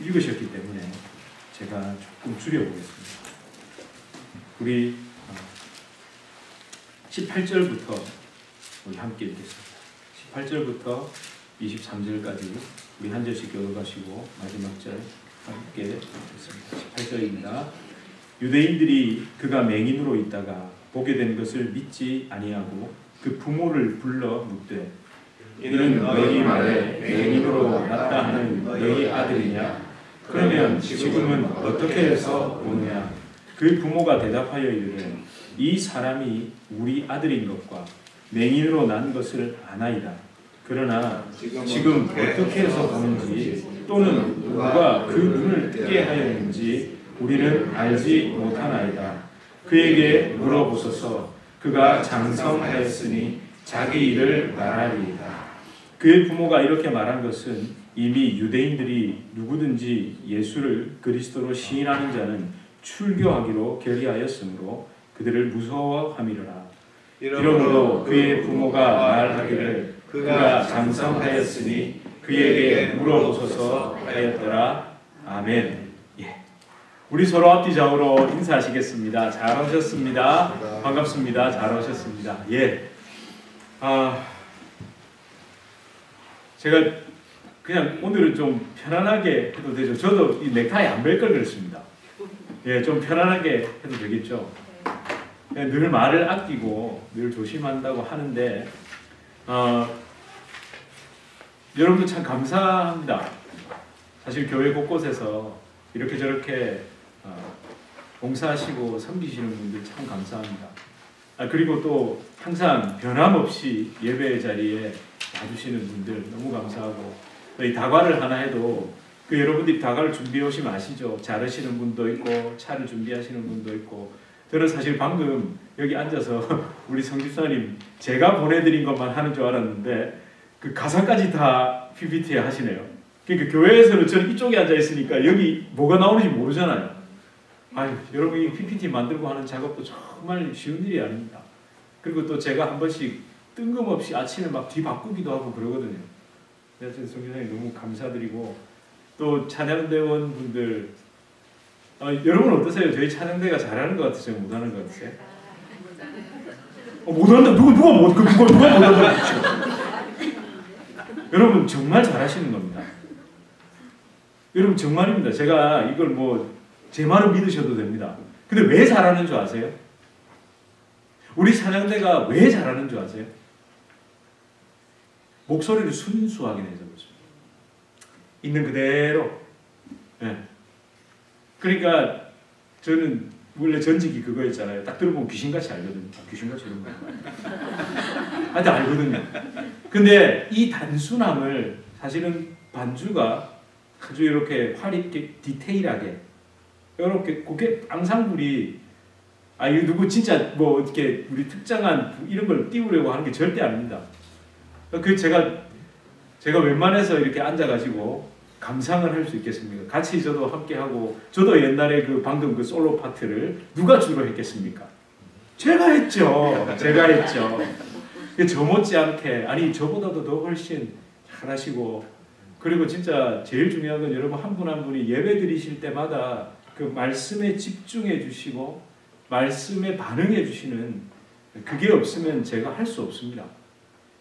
읽으셨기 때문에 제가 조금 줄여보겠습니다. 우리 18절부터 우리 함께 읽겠습니다. 18절부터 23절까지 우리 한 절씩 읽어가시고 마지막 절 함께 읽겠습니다. 18절입니다. 유대인들이 그가 맹인으로 있다가 보게 된 것을 믿지 아니하고 그 부모를 불러 묻되 이는 너희 말에 맹인으로 났다 하는 너희 아들이냐? 그러면 지금은 어떻게 해서 오느냐? 그 부모가 대답하여 이르되 이 사람이 우리 아들인 것과 맹인으로 난 것을 아나이다. 그러나 지금 어떻게 해서 보는지 또는 누가 그 눈을 뜨게 하였는지 우리는 알지 못하나이다. 그에게 물어보소서. 그가 장성하였으니 자기 일을 말하리이다. 그의 부모가 이렇게 말한 것은 이미 유대인들이 누구든지 예수를 그리스도로 시인하는 자는 출교하기로 결의하였으므로 그들을 무서워함이로라. 이러므로 그의 부모가 말하기를 그가 장성하였으니 그에게 물어보소서 하였더라. 아멘. 예. 우리 서로 앞뒤 좌우로 인사하시겠습니다. 잘 오셨습니다. 반갑습니다. 잘 오셨습니다. 예. 제가 그냥 오늘은 좀 편안하게 해도 되죠. 저도 이 넥타이 안 멜 걸 그랬습니다. 예, 좀 편안하게 해도 되겠죠. 늘 말을 아끼고 늘 조심한다고 하는데 여러분들 참 감사합니다. 사실 교회 곳곳에서 이렇게 저렇게 봉사하시고 섬기시는 분들 참 감사합니다. 그리고 또 항상 변함없이 예배 자리에 와주시는 분들 너무 감사하고 이 다과를 하나 해도 그 여러분들이 다과를 준비해 오시면 아시죠? 자르시는 분도 있고 차를 준비하시는 분도 있고 저는 사실 방금 여기 앉아서 우리 성집사님 제가 보내드린 것만 하는 줄 알았는데 그 가사까지 다 PPT에 하시네요. 그러니까 교회에서는 저는 이쪽에 앉아 있으니까 여기 뭐가 나오는지 모르잖아요. 아유, 여러분 이 PPT 만들고 하는 작업도 정말 쉬운 일이 아닙니다. 그리고 또 제가 한 번씩 뜬금없이 아침에 막 뒤바꾸기도 하고 그러거든요. 그래서 성집사님 너무 감사드리고 또 찬양대원 분들 여러분 어떠세요? 저희 찬양대가 잘하는 것 같으세요? 못하는 것 같으세요? 못한다. 누가 못한다. 여러분 정말 잘하시는 겁니다. 여러분 정말입니다. 제가 이걸 제 말을 믿으셔도 됩니다. 근데 왜 잘하는 줄 아세요? 우리 찬양대가 왜 잘하는 줄 아세요? 목소리를 순수하게 내줘보죠. 있는 그대로. 네. 그러니까 저는 원래 전직이 그거였잖아요. 딱 들어보면 귀신같이 알거든요. 귀신같이 이런 거. 하여튼 알거든요. 근데 이 단순함을 사실은 반주가 아주 이렇게 화려하게 디테일하게 이렇게 고개 앙상블이 이거 누구 진짜 이렇게 우리 특정한 이런 걸 띄우려고 하는 게 절대 아닙니다. 제가 웬만해서 이렇게 앉아가지고 감상을 할 수 있겠습니까? 같이 저도 함께 하고 저도 옛날에 방금 그 솔로 파트를 누가 주로 했겠습니까? 제가 했죠. 저 못지않게 저보다도 더 훨씬 잘하시고 그리고 진짜 제일 중요한 건 여러분 한 분 한 분이 예배 드리실 때마다 그 말씀에 집중해 주시고 말씀에 반응해 주시는 그게 없으면 제가 할 수 없습니다.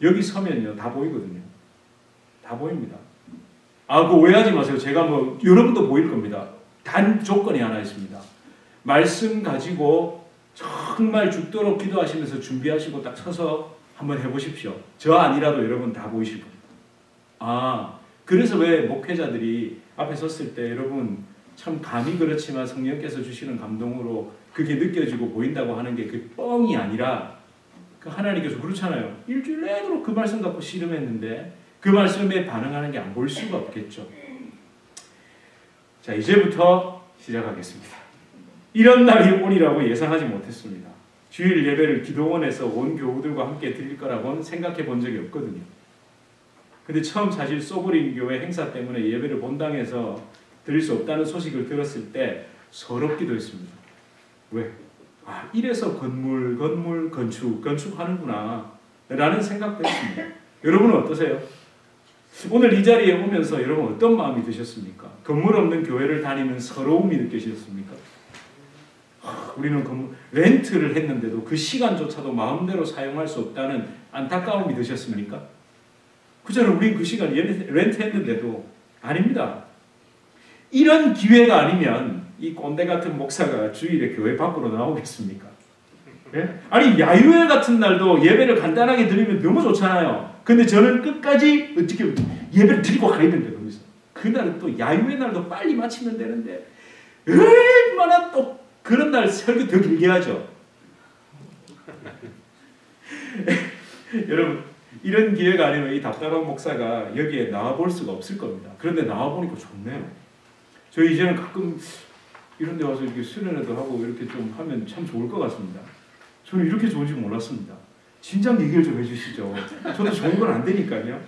여기 서면요 다 보이거든요. 다 보입니다. 그거 오해하지 마세요. 제가 여러분도 보일 겁니다. 단 조건이 하나 있습니다. 말씀 가지고 정말 죽도록 기도하시면서 준비하시고 딱 서서 한번 해보십시오. 저 아니라도 여러분 다 보이실 겁니다. 그래서 왜 목회자들이 앞에 섰을 때 여러분 참 감이 그렇지만 성령께서 주시는 감동으로 그게 느껴지고 보인다고 하는 게 그 뻥이 아니라 하나님께서 그렇잖아요. 일주일 내도록 그 말씀 갖고 씨름했는데 그 말씀에 반응하는 게 안 보일 수가 없겠죠. 자, 이제부터 시작하겠습니다. 이런 날이 오리라고 예상하지 못했습니다. 주일 예배를 기도원에서 온 교우들과 함께 드릴 거라고는 생각해 본 적이 없거든요. 근데 처음 사실 소브린 교회 행사 때문에 예배를 본당에서 드릴 수 없다는 소식을 들었을 때 서럽기도 했습니다. 왜? 이래서 건축하는구나 라는 생각도 했습니다. 여러분은 어떠세요? 오늘 이 자리에 오면서 여러분 어떤 마음이 드셨습니까? 건물 없는 교회를 다니는 서러움이 느껴지셨습니까? 우리는 렌트를 했는데도 그 시간조차도 마음대로 사용할 수 없다는 안타까움이 드셨습니까? 그저는 우린 그 시간 렌트 했는데도 아닙니다. 이런 기회가 아니면 이 꼰대 같은 목사가 주일에 교회 밖으로 나오겠습니까? 예? 아니 야유회 같은 날도 예배를 간단하게 드리면 너무 좋잖아요. 근데 저는 끝까지 어떻게 예배를 드리고 가야 된다 그러면서 그날은 또 야유회 날도 빨리 마치면 되는데 얼마나 또 그런 날 설교 더 길게 하죠. 여러분 이런 기회가 아니면 이 답답한 목사가 여기에 나와볼 수가 없을 겁니다. 그런데 나와보니까 좋네요. 저희 이제는 가끔 이런 데 와서 이렇게 수련회도 하고 이렇게 좀 하면 참 좋을 것 같습니다. 저는 이렇게 좋은지 몰랐습니다. 진작 얘기를 좀 해주시죠. 저도 좋은 건 안 되니까요.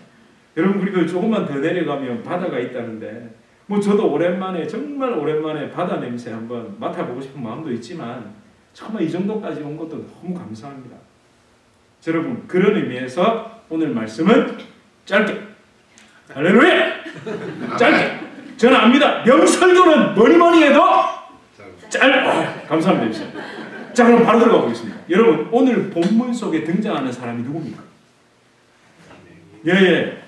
여러분 그리고 조금만 더 내려가면 바다가 있다는데 뭐 저도 오랜만에 정말 오랜만에 바다 냄새 한번 맡아보고 싶은 마음도 있지만 정말 이 정도까지 온 것도 너무 감사합니다. 여러분 그런 의미에서 오늘 말씀은 짧게 할렐루야! 짧게 저는 압니다. 명설교는 뭐니 해도 감사합니다. 자 그럼 바로 들어가 보겠습니다. 여러분 오늘 본문 속에 등장하는 사람이 누굽니까? 예.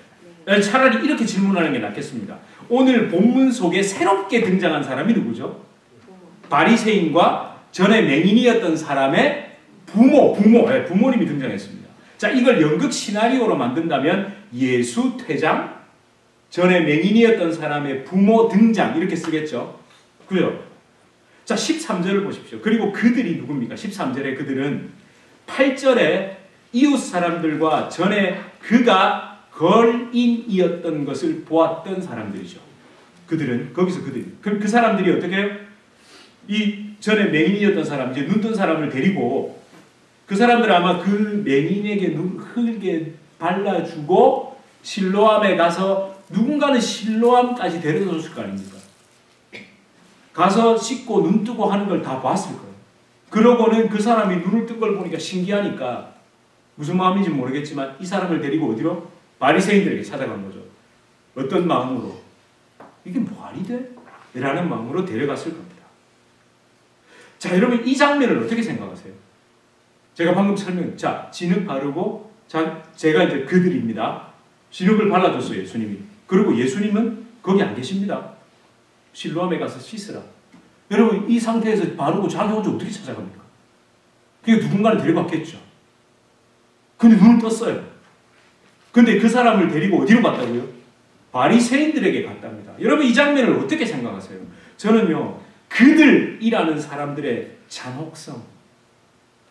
차라리 이렇게 질문하는 게 낫겠습니다. 오늘 본문 속에 새롭게 등장한 사람이 누구죠? 바리새인과 전에 맹인이었던 사람의 부모님이 등장했습니다. 자 이걸 연극 시나리오로 만든다면 예수 퇴장, 전에 맹인이었던 사람의 부모 등장 이렇게 쓰겠죠. 그죠? 자 13절을 보십시오. 그리고 그들이 누굽니까? 13절에 그들은 8절에 이웃 사람들과 전에 그가 걸인이었던 것을 보았던 사람들이죠. 그들은 거기서 그 사람들이 어떻게 해요? 이 전에 맹인이었던 사람 이제 눈 뜬 사람을 데리고 그 사람들은 아마 그 맹인에게 흙에 발라주고 실로암에 가서 누군가는 실로암까지 데려다 줬을 거 아닙니까? 가서 씻고 눈 뜨고 하는 걸 다 봤을 거예요. 그러고는 그 사람이 눈을 뜬 걸 보니까 신기하니까 무슨 마음인지 모르겠지만 이 사람을 데리고 어디로? 바리새인들에게 찾아간 거죠. 어떤 마음으로? 이게 말이 돼? 라는 마음으로 데려갔을 겁니다. 자 여러분 이 장면을 어떻게 생각하세요? 제가 방금 자 진흙 바르고 제가 이제 그들입니다. 진흙을 발라줬어요 예수님이. 그리고 예수님은 거기 안 계십니다. 실로암에 가서 씻으라. 여러분 이 상태에서 바르고 자기 혼자 어떻게 찾아갑니까? 그게 누군가를 데려갔겠죠. 근데 눈을 떴어요. 근데 그 사람을 데리고 어디로 갔다고요? 바리새인들에게 갔답니다. 여러분 이 장면을 어떻게 생각하세요? 저는요 그들이라는 사람들의 잔혹성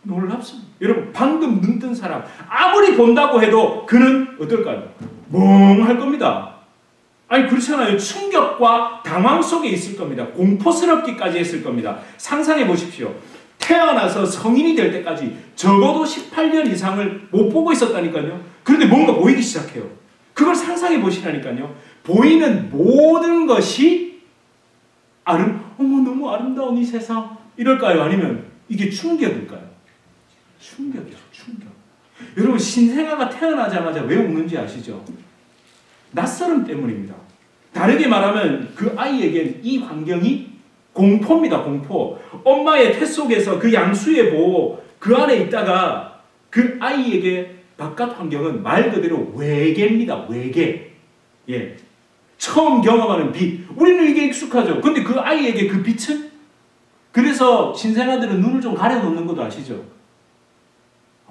놀랍습니다. 여러분 방금 눈 뜬 사람 아무리 본다고 해도 그는 어떨까요? 멍할 겁니다. 아니 그렇잖아요. 충격과 당황 속에 있을 겁니다. 공포스럽기까지 했을 겁니다. 상상해 보십시오. 태어나서 성인이 될 때까지 적어도 18년 이상을 못 보고 있었다니까요. 그런데 뭔가 보이기 시작해요. 그걸 상상해 보시라니까요. 보이는 모든 것이 어머 너무 아름다운 이 세상 이럴까요? 아니면 이게 충격일까요? 충격이죠. 충격. 여러분 신생아가 태어나자마자 왜 우는지 아시죠? 낯설음 때문입니다. 다르게 말하면 그 아이에겐 이 환경이 공포입니다. 공포. 엄마의 태 속에서 그 양수의 보호 그 안에 있다가 그 아이에게 바깥 환경은 말 그대로 외계입니다. 외계. 예. 처음 경험하는 빛. 우리는 이게 익숙하죠. 근데 그 아이에게 그 빛은? 그래서 신생아들은 눈을 좀 가려놓는 것도 아시죠?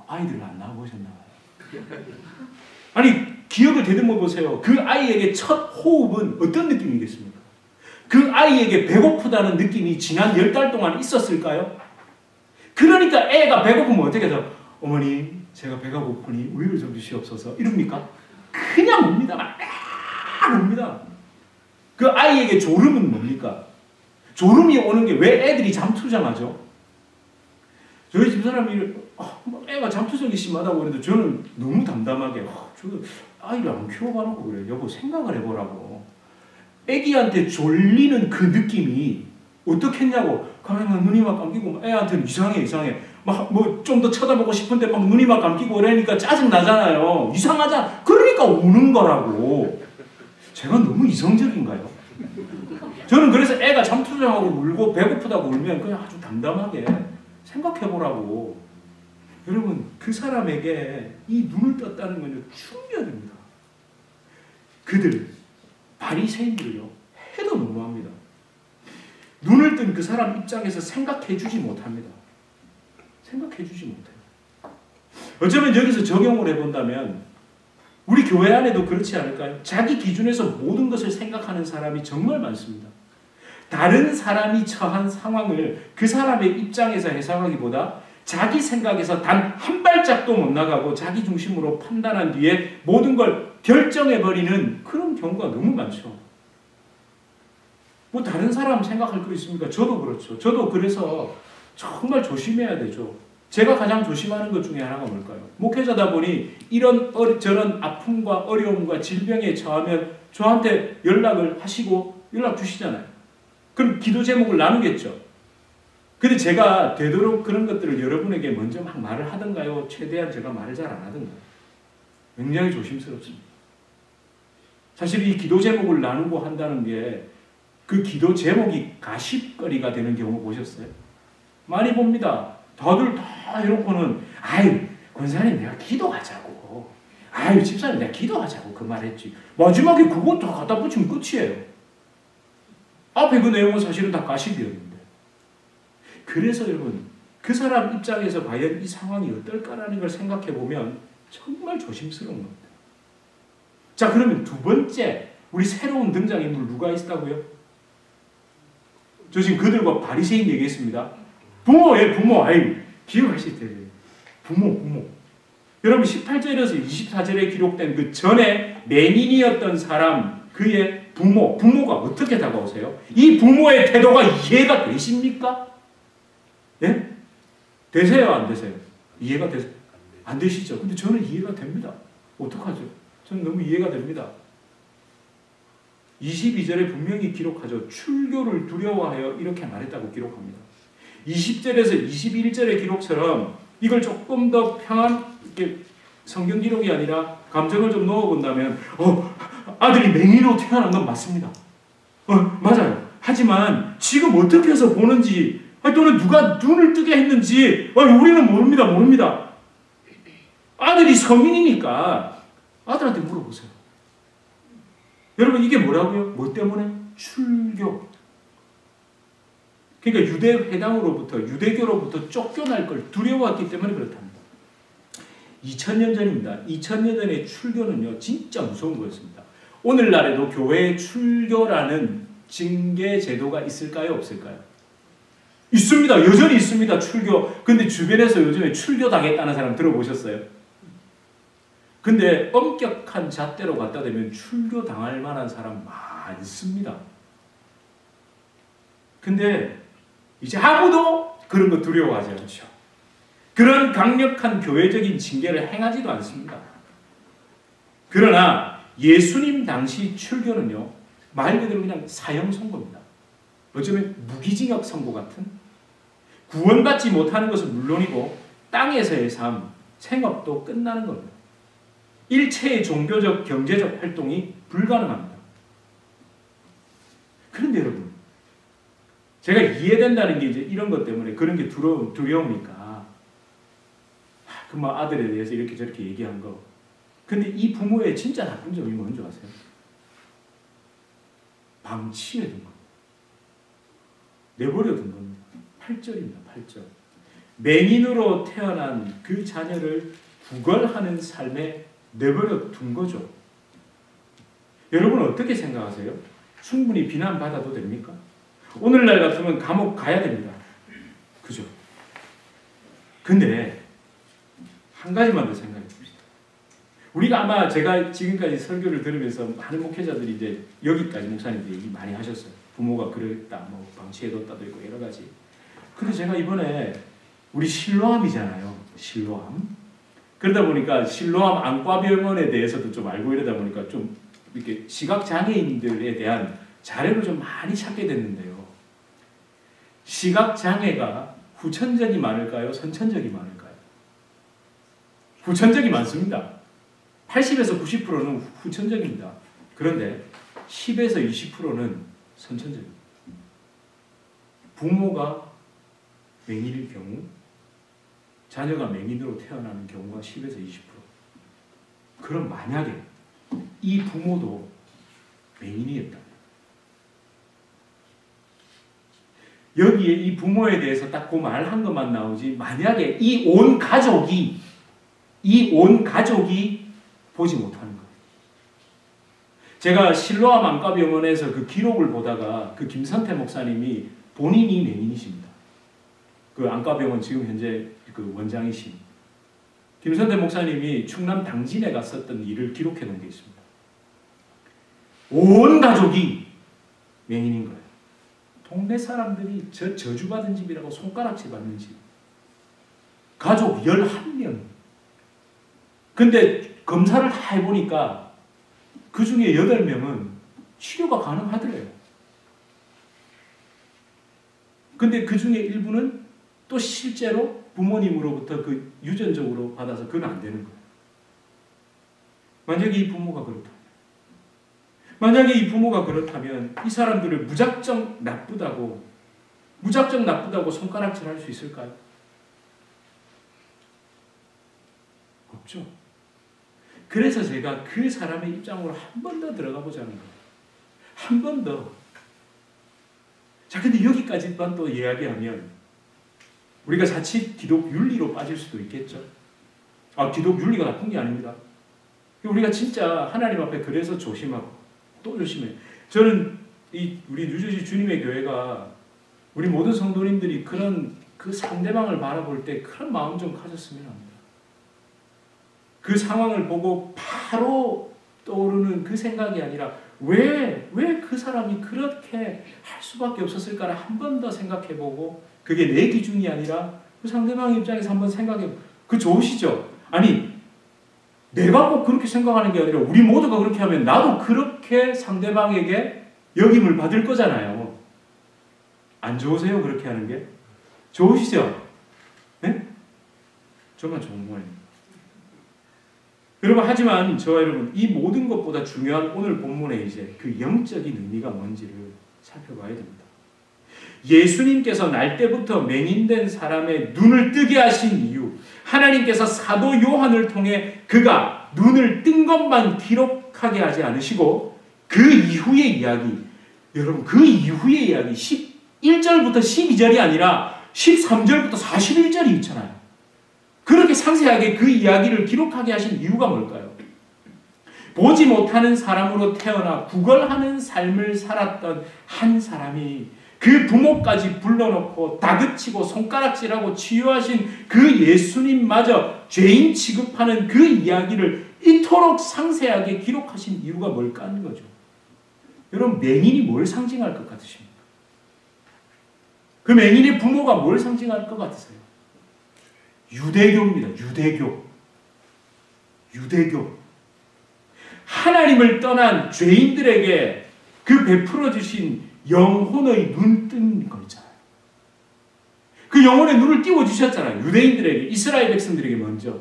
아이들은 안 나와보셨나 봐요. 아니 기억을 되듬어 보세요. 그 아이에게 첫 호흡은 어떤 느낌이겠습니까? 그 아이에게 배고프다는 느낌이 지난 10달 동안 있었을까요? 그러니까 애가 배고프면 어떻게 해서 어머니 제가 배가 고프니 우유를 좀 주시옵소서 이럽니까? 그냥 웁니다. 막 웁니다. 그 아이에게 졸음은 뭡니까? 졸음이 오는 게 왜 애들이 잠투정하죠? 저희 집사람이 애가 잠투정이 심하다고 그래도 저는 너무 담담하게 저 아이를 안 키워봐놓고 그래. 여보 생각을 해보라고. 애기한테 졸리는 그 느낌이 어떻겠냐고. 가면 눈이 막 감기고 애한테는 이상해. 막 뭐 좀 더 쳐다보고 싶은데 막 눈이 막 감기고 그러니까 짜증 나잖아요. 이상하잖아. 그러니까 우는 거라고. 제가 너무 이성적인가요? 저는 그래서 애가 잠투정하고 울고 배고프다고 울면 그냥 아주 담담하게 생각해보라고. 여러분, 그 사람에게 이 눈을 떴다는 건요, 충격입니다. 그들, 바리새인들요, 해도 너무합니다. 눈을 뜬 그 사람 입장에서 생각해주지 못합니다. 생각해주지 못해요. 어쩌면 여기서 적용을 해본다면 우리 교회 안에도 그렇지 않을까요? 자기 기준에서 모든 것을 생각하는 사람이 정말 많습니다. 다른 사람이 처한 상황을 그 사람의 입장에서 해석하기보다 자기 생각에서 단 한 발짝도 못 나가고 자기 중심으로 판단한 뒤에 모든 걸 결정해버리는 그런 경우가 너무 많죠. 뭐 다른 사람 생각할 거 있습니까? 저도 그렇죠. 저도 그래서 정말 조심해야 되죠. 제가 가장 조심하는 것 중에 하나가 뭘까요? 목회자다 보니 이런 저런 아픔과 어려움과 질병에 처하면 저한테 연락을 하시고 연락 주시잖아요. 그럼 기도 제목을 나누겠죠. 근데 제가 되도록 그런 것들을 여러분에게 먼저 막 말을 하던가요? 최대한 제가 말을 잘 안 하던가요? 굉장히 조심스럽습니다. 사실 이 기도 제목을 나누고 한다는 게 그 기도 제목이 가십거리가 되는 경우 보셨어요? 많이 봅니다. 다들 다 해놓고는 아유 권사님 내가 기도하자고, 아유 집사님 내가 기도하자고 그 말했지. 마지막에 그거 다 갖다 붙이면 끝이에요. 앞에 그 내용은 사실은 다 가십이었는데. 그래서 여러분 그 사람 입장에서 과연 이 상황이 어떨까라는 걸 생각해 보면 정말 조심스러운 겁니다. 자, 그러면 두 번째 우리 새로운 등장인물 누가 있다고요? 저 지금 그들과 바리새인 얘기했습니다. 부모예요, 부모. 아유, 기억하실 텐데. 부모. 여러분 18절에서 24절에 기록된 그 전에 맹인이었던 사람, 그의 부모가 어떻게 다가오세요? 이 부모의 태도가 이해가 되십니까? 예? 되세요, 안 되세요? 이해가 되세요? 안 되시죠? 근데 저는 이해가 됩니다. 어떡하죠? 저는 너무 이해가 됩니다. 22절에 분명히 기록하죠. 출교를 두려워하여 이렇게 말했다고 기록합니다. 20절에서 21절의 기록처럼 이걸 조금 더 이렇게 성경 기록이 아니라 감정을 좀 넣어본다면 아들이 맹인으로 태어난 건 맞습니다. 맞아요. 하지만 지금 어떻게 해서 보는지 또는 누가 눈을 뜨게 했는지 우리는 모릅니다. 아들이 성인이니까 아들한테 물어보세요. 여러분 이게 뭐라고요? 뭐 때문에? 출교. 그러니까 유대교로부터 쫓겨날 걸 두려워했기 때문에 그렇답니다. 2000년 전입니다. 2000년 전의 출교는요 진짜 무서운 거였습니다. 오늘날에도 교회에 출교라는 징계 제도가 있을까요? 없을까요? 있습니다. 여전히 있습니다. 출교. 근데 주변에서 요즘에 출교 당했다는 사람 들어보셨어요? 근데 엄격한 잣대로 갖다 대면 출교 당할 만한 사람 많습니다. 근데 이제 아무도 그런 거 두려워하지 않죠. 그런 강력한 교회적인 징계를 행하지도 않습니다. 그러나 예수님 당시 출교는요, 말 그대로 그냥 사형 선고입니다. 어쩌면 무기징역 선고 같은, 구원받지 못하는 것은 물론이고 땅에서의 삶, 생업도 끝나는 겁니다. 일체의 종교적, 경제적 활동이 불가능합니다. 그런데 여러분, 제가 이해된다는 게 이제 이런 것 때문에 그런 게 두려우니까 그 아들에 대해서 이렇게 저렇게 얘기한 거. 근데 이 부모의 진짜 나쁜 점이 뭔지 아세요? 방치해 둔 겁니다. 내버려 둔 겁니다. 8절입니다. 8절. 맹인으로 태어난 그 자녀를 구걸하는 삶에 내버려 둔 거죠. 여러분은 어떻게 생각하세요? 충분히 비난받아도 됩니까? 오늘날 같으면 감옥 가야 됩니다. 그죠? 근데 한 가지만 더 생각해 봅시다. 우리가 아마 제가 지금까지 설교를 들으면서 많은 목회자들이 이제 여기까지 목사님들 얘기 많이 하셨어요. 부모가 그랬다, 뭐 방치해뒀다도 있고 여러 가지. 근데 제가 이번에 우리 실로암이잖아요. 실로암. 그러다 보니까 실로암 안과병원에 대해서도 좀 알고 이러다 보니까 좀 이렇게 시각장애인들에 대한 자료를 좀 많이 찾게 됐는데요. 시각장애가 후천적이 많을까요? 선천적이 많을까요? 후천적이 많습니다. 80에서 90%는 후천적입니다. 그런데 10에서 20%는 선천적입니다. 부모가 맹인일 경우 자녀가 맹인으로 태어나는 경우가 10에서 20%. 그럼 만약에 이 부모도 맹인이었다. 여기에 이 부모에 대해서 딱 그 말한 것만 나오지, 만약에 이 온 가족이 보지 못하는 거예요. 제가 실로암 안과병원에서 그 기록을 보다가 그 김선태 목사님이 본인이 맹인이십니다. 그 안과병원 지금 현재 그 원장이신 김선태 목사님이 충남 당진에 갔었던 일을 기록해 놓은 게 있습니다. 온 가족이 맹인인 거예요. 동네 사람들이 저주받은 집이라고 손가락질 받는 집. 가족 11명. 근데 검사를 다 해보니까 그 중에 8명은 치료가 가능하더래요. 근데 그 중에 일부는 또 실제로 부모님으로부터 그 유전적으로 받아서 그건 안 되는 거예요. 만약에 이 부모가 그렇다면 이 사람들을 무작정 나쁘다고 손가락질 할 수 있을까요? 없죠. 그래서 제가 그 사람의 입장으로 한 번 더 들어가 보자는 거예요. 한 번 더. 자, 근데 여기까지만 또 이야기하면 우리가 자칫 기독 윤리로 빠질 수도 있겠죠. 기독 윤리가 나쁜 게 아닙니다. 우리가 진짜 하나님 앞에 그래서 조심하고 또 조심해요. 저는 우리 뉴저지 주님의 교회가 우리 모든 성도님들이 그 상대방을 바라볼 때 그런 마음 좀 가졌으면 합니다. 그 상황을 보고 바로 떠오르는 그 생각이 아니라 왜 그 사람이 그렇게 할 수밖에 없었을까를 한 번 더 생각해보고, 그게 내 기준이 아니라 그 상대방 입장에서 한번 생각해보고. 그 좋으시죠? 아니, 내가 꼭 그렇게 생각하는 게 아니라 우리 모두가 그렇게 하면 나도 그렇게 상대방에게 여김을 받을 거잖아요. 안 좋으세요? 그렇게 하는 게? 좋으시죠? 네? 정말 좋은 거예요. 여러분, 하지만 저와 여러분, 이 모든 것보다 중요한 오늘 본문의 이제 그 영적인 의미가 뭔지를 살펴봐야 됩니다. 예수님께서 날 때부터 맹인된 사람의 눈을 뜨게 하신 이유, 하나님께서 사도 요한을 통해 그가 눈을 뜬 것만 기록하게 하지 않으시고 그 이후의 이야기, 여러분 그 이후의 이야기 11절부터 12절이 아니라 13절부터 41절이 있잖아요. 그렇게 상세하게 그 이야기를 기록하게 하신 이유가 뭘까요? 보지 못하는 사람으로 태어나 구걸하는 삶을 살았던 한 사람이 그 부모까지 불러놓고 다그치고 손가락질하고 치유하신 그 예수님마저 죄인 취급하는 그 이야기를 이토록 상세하게 기록하신 이유가 뭘까 하는 거죠. 여러분, 맹인이 뭘 상징할 것 같으십니까? 그 맹인의 부모가 뭘 상징할 것 같으세요? 유대교입니다. 유대교. 하나님을 떠난 죄인들에게 그 베풀어 주신 영혼의 눈 뜬 거 있잖아요. 그 영혼의 눈을 띄워주셨잖아요. 유대인들에게, 이스라엘 백성들에게 먼저.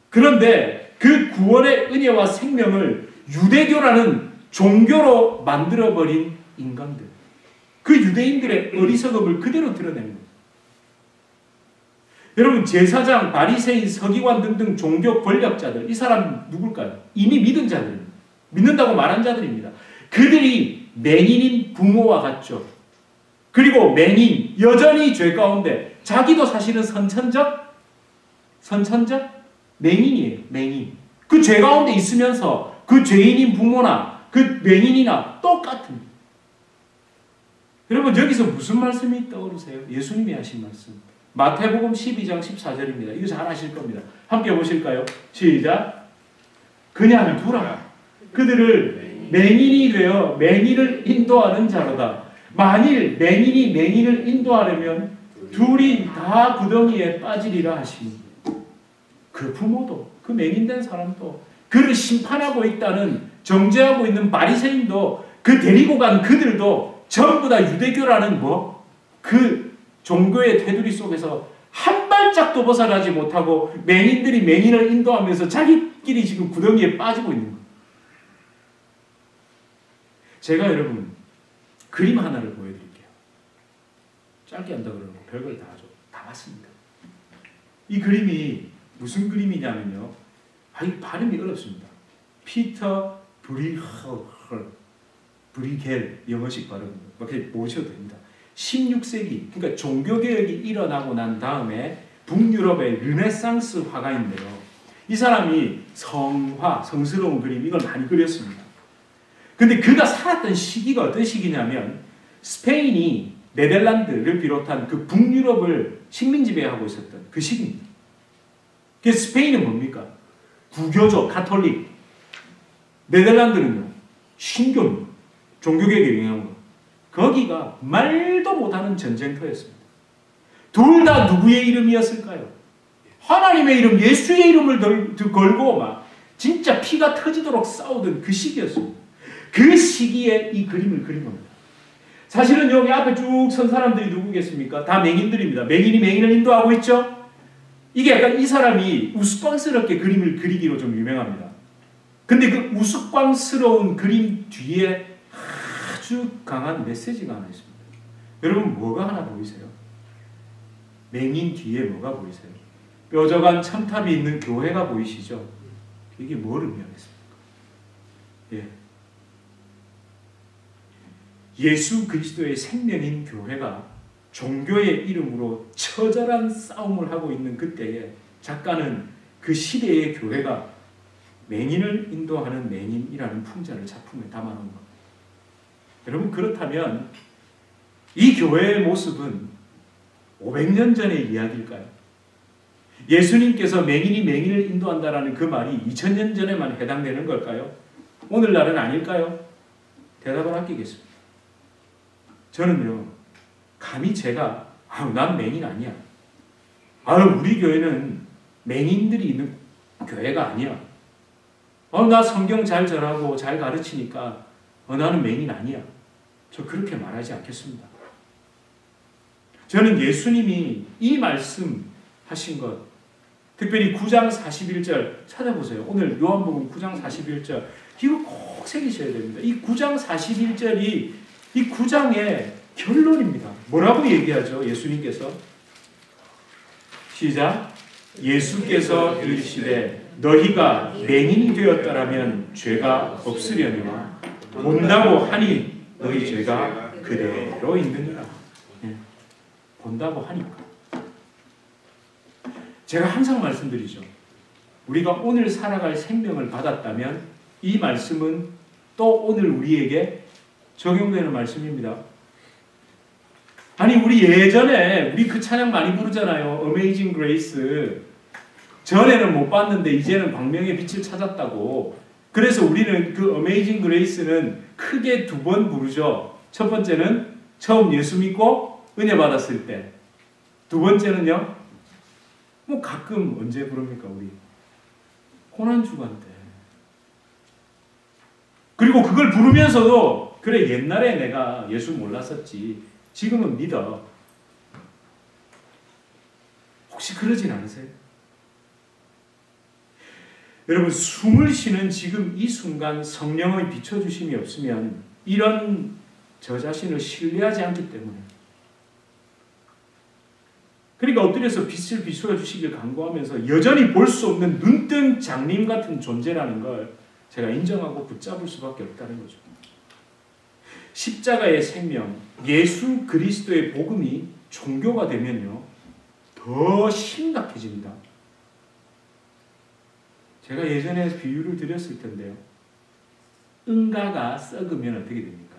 그런데 그 구원의 은혜와 생명을 유대교라는 종교로 만들어버린 인간들. 그 유대인들의 어리석음을 그대로 드러내는 거예요. 여러분, 제사장, 바리새인, 서기관 등등 종교 권력자들, 이 사람 누굴까요? 이미 믿은 자들입니다. 믿는다고 말한 자들입니다. 그들이 맹인인 부모와 같죠. 그리고 맹인, 여전히 죄 가운데 자기도 사실은 선천적 맹인이에요. 맹인. 그 죄 가운데 있으면서 그 죄인인 부모나 그 맹인이나 똑같은. 여러분, 여기서 무슨 말씀이 떠오르세요? 예수님이 하신 말씀. 마태복음 12장 14절입니다. 이거 잘 아실 겁니다. 함께 보실까요? 시작. 그냥 두라. 그들을 맹인이 되어 맹인을 인도하는 자로다. 만일 맹인이 맹인을 인도하려면 둘이 다 구덩이에 빠지리라 하시니, 그 부모도 그 맹인된 사람도 그를 심판하고 있다는 정죄하고 있는 바리새인도 그 데리고 간 그들도 전부 다 유대교라는 그 종교의 테두리 속에서 한 발짝도 벗어나지 못하고 맹인들이 맹인을 인도하면서 자기끼리 지금 구덩이에 빠지고 있는 거예요. 제가 여러분 그림 하나를 보여드릴게요. 짧게 한다 그러고 별걸 다 하죠. 다 맞습니다. 이 그림이 무슨 그림이냐면요. 이 발음이 어렵습니다. 피터 브리겔 영어식 발음 이렇게 보셔도 됩니다. 16세기 그러니까 종교개혁이 일어나고 난 다음에 북유럽의 르네상스 화가인데요. 이 사람이 성화, 성스러운 그림 이걸 많이 그렸습니다. 근데 그가 살았던 시기가 어떤 시기냐면 스페인이 네덜란드를 비롯한 그 북유럽을 식민지배하고 있었던 그 시기입니다. 그 스페인은 뭡니까? 구교조, 가톨릭. 네덜란드는요, 신교입니다. 종교개혁에 영향을 받고. 거기가 말도 못하는 전쟁터였습니다. 둘 다 누구의 이름이었을까요? 하나님의 이름, 예수의 이름을 걸고 막 진짜 피가 터지도록 싸우던 그 시기였습니다. 그 시기에 이 그림을 그린 겁니다. 사실은 여기 앞에 쭉 선 사람들이 누구겠습니까? 다 맹인들입니다. 맹인이 맹인을 인도하고 있죠? 이게 약간 이 사람이 우스꽝스럽게 그림을 그리기로 좀 유명합니다. 근데 그 우스꽝스러운 그림 뒤에 아주 강한 메시지가 하나 있습니다. 여러분 뭐가 하나 보이세요? 맹인 뒤에 뭐가 보이세요? 뾰족한 첨탑이 있는 교회가 보이시죠? 이게 뭘 의미하겠습니까? 예. 예수 그리스도의 생명인 교회가 종교의 이름으로 처절한 싸움을 하고 있는 그때에 작가는 그 시대의 교회가 맹인을 인도하는 맹인이라는 풍자를 작품에 담아놓은 겁니다. 여러분 그렇다면 이 교회의 모습은 500년 전의 이야기일까요? 예수님께서 맹인이 맹인을 인도한다라는 그 말이 2000년 전에만 해당되는 걸까요? 오늘날은 아닐까요? 대답을 아끼겠습니다. 저는요, 감히 제가 난 맹인 아니야. 우리 교회는 맹인들이 있는 교회가 아니야. 나 성경 잘 전하고 잘 가르치니까 나는 맹인 아니야. 저 그렇게 말하지 않겠습니다. 저는 예수님이 이 말씀 하신 것, 특별히 9장 41절 찾아보세요. 오늘 요한복음 9장 41절 이거 꼭 새기셔야 됩니다. 이 9장 41절이 이 9장의 결론입니다. 뭐라고 얘기하죠? 예수님께서 시작. 예수께서 이르시되 너희가 맹인이 되었더라면 죄가 없으려니와 본다고 하니 너희 죄가 그대로 있느니라. 본다고 하니까. 제가 항상 말씀드리죠. 우리가 오늘 살아갈 생명을 받았다면 이 말씀은 또 오늘 우리에게 적용되는 말씀입니다. 아니 우리 예전에 우리 그 찬양 많이 부르잖아요. Amazing Grace. 전에는 못 봤는데 이제는 광명의 빛을 찾았다고. 그래서 우리는 그 Amazing Grace는 크게 두 번 부르죠. 첫 번째는 처음 예수 믿고 은혜 받았을 때. 두 번째는요. 뭐 가끔 언제 부릅니까 우리? 고난주간 때. 그리고 그걸 부르면서도 그래 옛날에 내가 예수 몰랐었지. 지금은 믿어. 혹시 그러진 않으세요? 여러분 숨을 쉬는 지금 이 순간 성령의 비춰주심이 없으면 이런 저 자신을 신뢰하지 않기 때문에 그러니까 엎드려서 빛을 비추어 주시길 간구하면서 여전히 볼 수 없는 눈뜬 장님 같은 존재라는 걸 제가 인정하고 붙잡을 수밖에 없다는 거죠. 십자가의 생명, 예수 그리스도의 복음이 종교가 되면요 더 심각해집니다. 제가 예전에 비유를 드렸을 텐데요. 응가가 썩으면 어떻게 됩니까?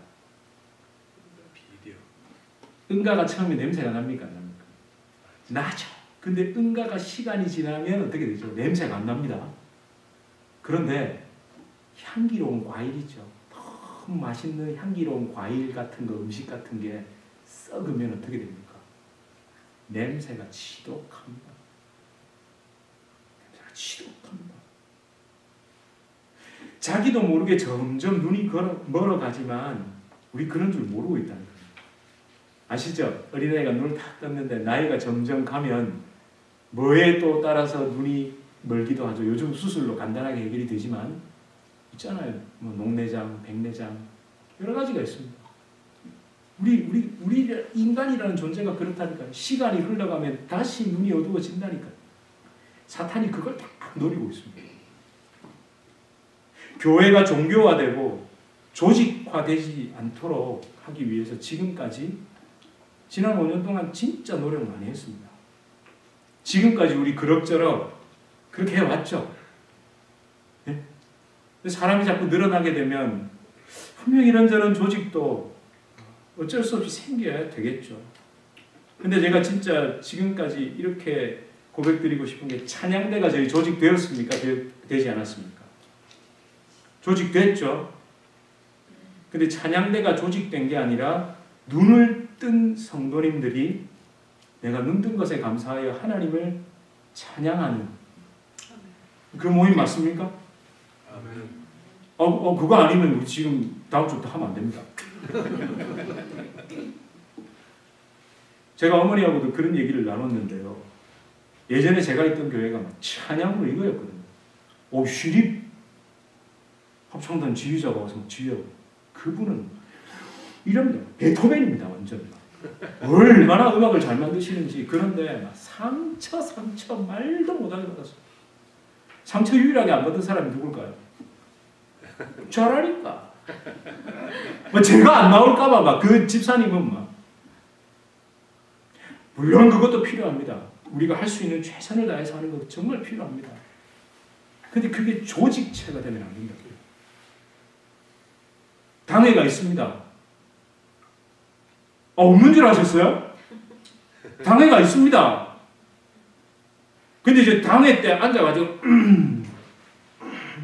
응가가 처음에 냄새가 납니까? 안 납니까? 나죠. 근데 응가가 시간이 지나면 어떻게 되죠? 냄새가 안 납니다. 그런데 향기로운 과일이죠. 너무 맛있는 향기로운 과일 같은 거, 음식 같은 게 썩으면 어떻게 됩니까? 냄새가 지독합니다. 냄새가 지독합니다. 자기도 모르게 점점 눈이 멀어가지만 우리 그런 줄 모르고 있다는 거예요. 아시죠? 어린아이가 눈을 탁 떴는데 나이가 점점 가면 뭐에 또 따라서 눈이 멀기도 하죠. 요즘 수술로 간단하게 해결이 되지만 있잖아요. 뭐 녹내장, 백내장 여러 가지가 있습니다. 우리 인간이라는 존재가 그렇다니까요. 시간이 흘러가면 다시 눈이 어두워진다니까요. 사탄이 그걸 딱 노리고 있습니다. 교회가 종교화되고 조직화되지 않도록 하기 위해서 지금까지 지난 5년 동안 진짜 노력 많이 했습니다. 지금까지 우리 그럭저럭 그렇게 해왔죠. 네? 사람이 자꾸 늘어나게 되면 분명히 이런저런 조직도 어쩔 수 없이 생겨야 되겠죠. 근데 제가 진짜 지금까지 이렇게 고백드리고 싶은 게 찬양대가 저희 조직되었습니까? 되지 않았습니까? 조직됐죠. 근데 찬양대가 조직된 게 아니라 눈을 뜬 성도님들이 내가 눈 뜬 것에 감사하여 하나님을 찬양하는 그 모임 맞습니까? 그거 아니면 우리 지금 다음 주부터 하면 안 됩니다. 제가 어머니하고도 그런 얘기를 나눴는데요. 예전에 제가 있던 교회가 찬양으로 이거였거든요. 시립 합창단 지휘자가 와서 지휘하고 그분은 이런 베토벤입니다. 완전 얼마나 음악을 잘 만드시는지. 그런데 상처 말도 못하게 받았어요. 상처 유일하게 안 받은 사람이 누굴까요? 잘하니까. 제가 안 나올까봐 그 집사님은 물론 그것도 필요합니다. 우리가 할 수 있는 최선을 다해서 하는 것 정말 필요합니다. 근데 그게 조직체가 되면 안 된다. 당회가 있습니다. 없는 줄 아셨어요? 당회가 있습니다. 근데 이제 당회 때 앉아가지고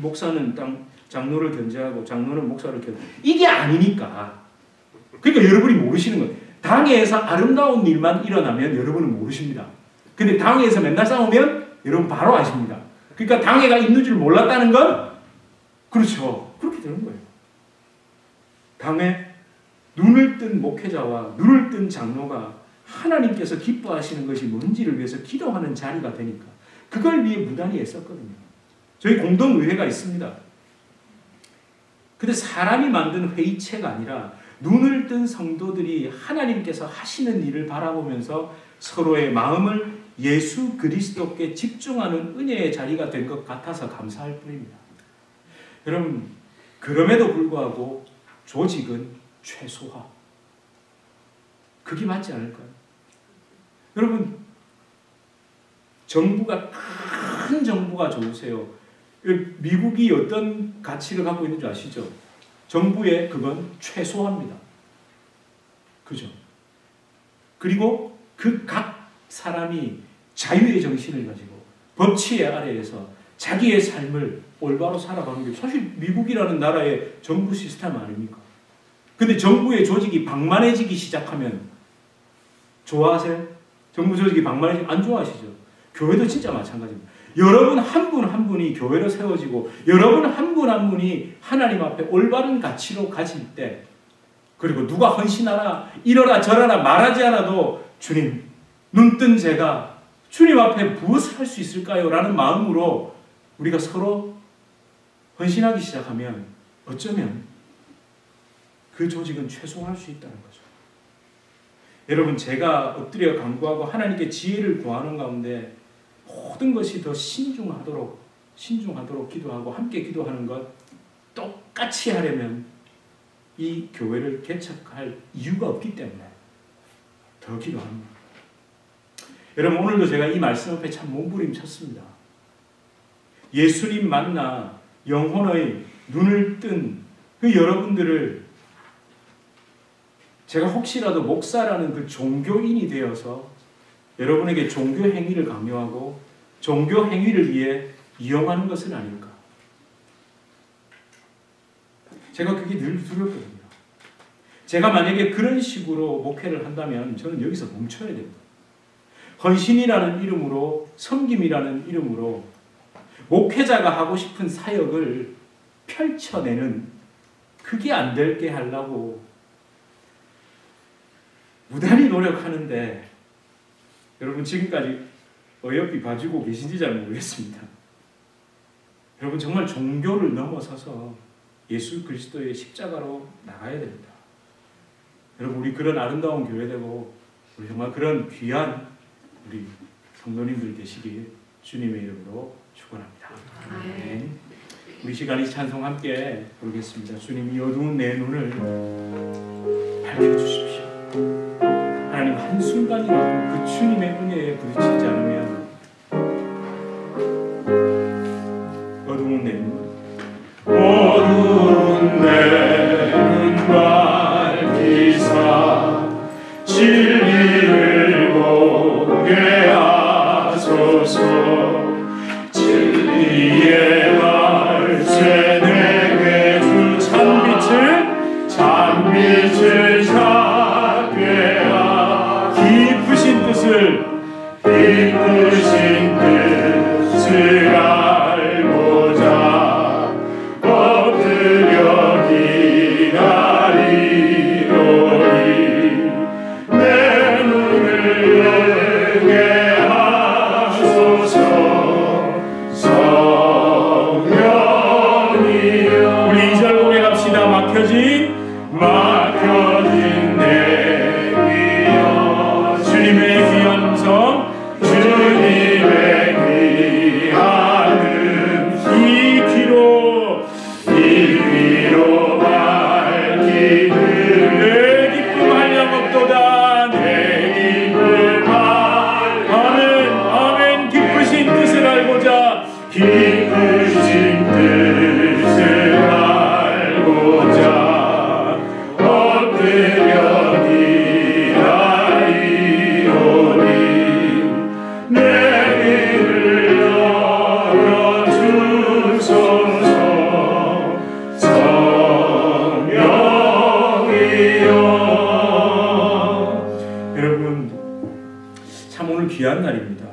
목사는 장로를 견제하고 장로는 목사를 견제. 이게 아니니까. 그러니까 여러분이 모르시는 거예요. 당회에서 아름다운 일만 일어나면 여러분은 모르십니다. 근데 당회에서 맨날 싸우면 여러분 바로 아십니다. 그러니까 당회가 있는 줄 몰랐다는 건 그렇죠. 그렇게 되는 거예요. 당회 눈을 뜬 목회자와 눈을 뜬 장로가 하나님께서 기뻐하시는 것이 뭔지를 위해서 기도하는 자리가 되니까 그걸 위해 무단히 애썼거든요. 저희 공동의회가 있습니다. 근데 사람이 만든 회의체가 아니라 눈을 뜬 성도들이 하나님께서 하시는 일을 바라보면서 서로의 마음을 예수 그리스도께 집중하는 은혜의 자리가 된 것 같아서 감사할 뿐입니다. 여러분, 그럼에도 불구하고 조직은 최소화. 그게 맞지 않을까요? 여러분, 큰 정부가 좋으세요. 미국이 어떤 가치를 갖고 있는 줄 아시죠? 정부의 그건 최소화입니다. 그죠? 그리고 그 각 사람이 자유의 정신을 가지고 법치의 아래에서 자기의 삶을 올바로 살아가는 게 사실 미국이라는 나라의 정부 시스템 아닙니까? 근데 정부의 조직이 방만해지기 시작하면 좋아하세요? 정부 조직이 방만해지면 안 좋아하시죠? 교회도 진짜 마찬가지입니다. 여러분 한 분 한 분이 교회로 세워지고 여러분 한 분 한 분이 하나님 앞에 올바른 가치로 가질 때 그리고 누가 헌신하라 이러라 저러라 말하지 않아도 주님 눈뜬 제가 주님 앞에 무엇을 할 수 있을까요? 라는 마음으로 우리가 서로 헌신하기 시작하면 어쩌면 그 조직은 최소화할 수 있다는 거죠. 여러분 제가 엎드려 간구하고 하나님께 지혜를 구하는 가운데 모든 것이 더 신중하도록 기도하고 함께 기도하는 것 똑같이 하려면 이 교회를 개척할 이유가 없기 때문에 더 기도합니다. 여러분 오늘도 제가 이 말씀 앞에 참 몸부림쳤습니다. 예수님 만나 영혼의 눈을 뜬 그 여러분들을 제가 혹시라도 목사라는 그 종교인이 되어서 여러분에게 종교 행위를 강요하고 종교 행위를 위해 이용하는 것은 아닐까. 제가 그게 늘 두렵거든요. 제가 만약에 그런 식으로 목회를 한다면 저는 여기서 멈춰야 됩니다. 헌신이라는 이름으로 섬김이라는 이름으로 목회자가 하고 싶은 사역을 펼쳐내는 그게 안 될게 하려고 무단히 노력하는데 여러분 지금까지 어여삐 봐주고 계신지 잘 모르겠습니다. 여러분 정말 종교를 넘어서서 예수 그리스도의 십자가로 나가야 됩니다. 여러분, 우리 그런 아름다운 교회 되고 우리 정말 그런 귀한 우리 성도님들 되시길 주님의 이름으로 축원합니다. 아멘. 우리 시간이 찬송 함께 부르겠습니다. 주님, 이 어두운 내 눈을 밝혀 주십시오. 하나님, 한순간이라도 그 주님의 은혜에 부딪히지 않으면 어두운 내 눈 밝히사 진리를 보게 하소서. 진리의 말씀 내게 주 찬빛을 찾게 하소서. 깊으신 뜻을 알고자 엎드려 기다리노니 내 눈을 열게 하소서. 성령이여. 우리 2절 고백합시다. 막혀진 내 귀여 주님의 귀한 음성, 주님의 귀한 이 귀로 밝히는 내 기쁨 한량없도다. 내 기쁨 아멘. 아멘. 깊으신 뜻을 알고자 엎드려 기다리오니 내 귀를 열어주소서. 성령이여. 여러분, 참 오늘 귀한 날입니다.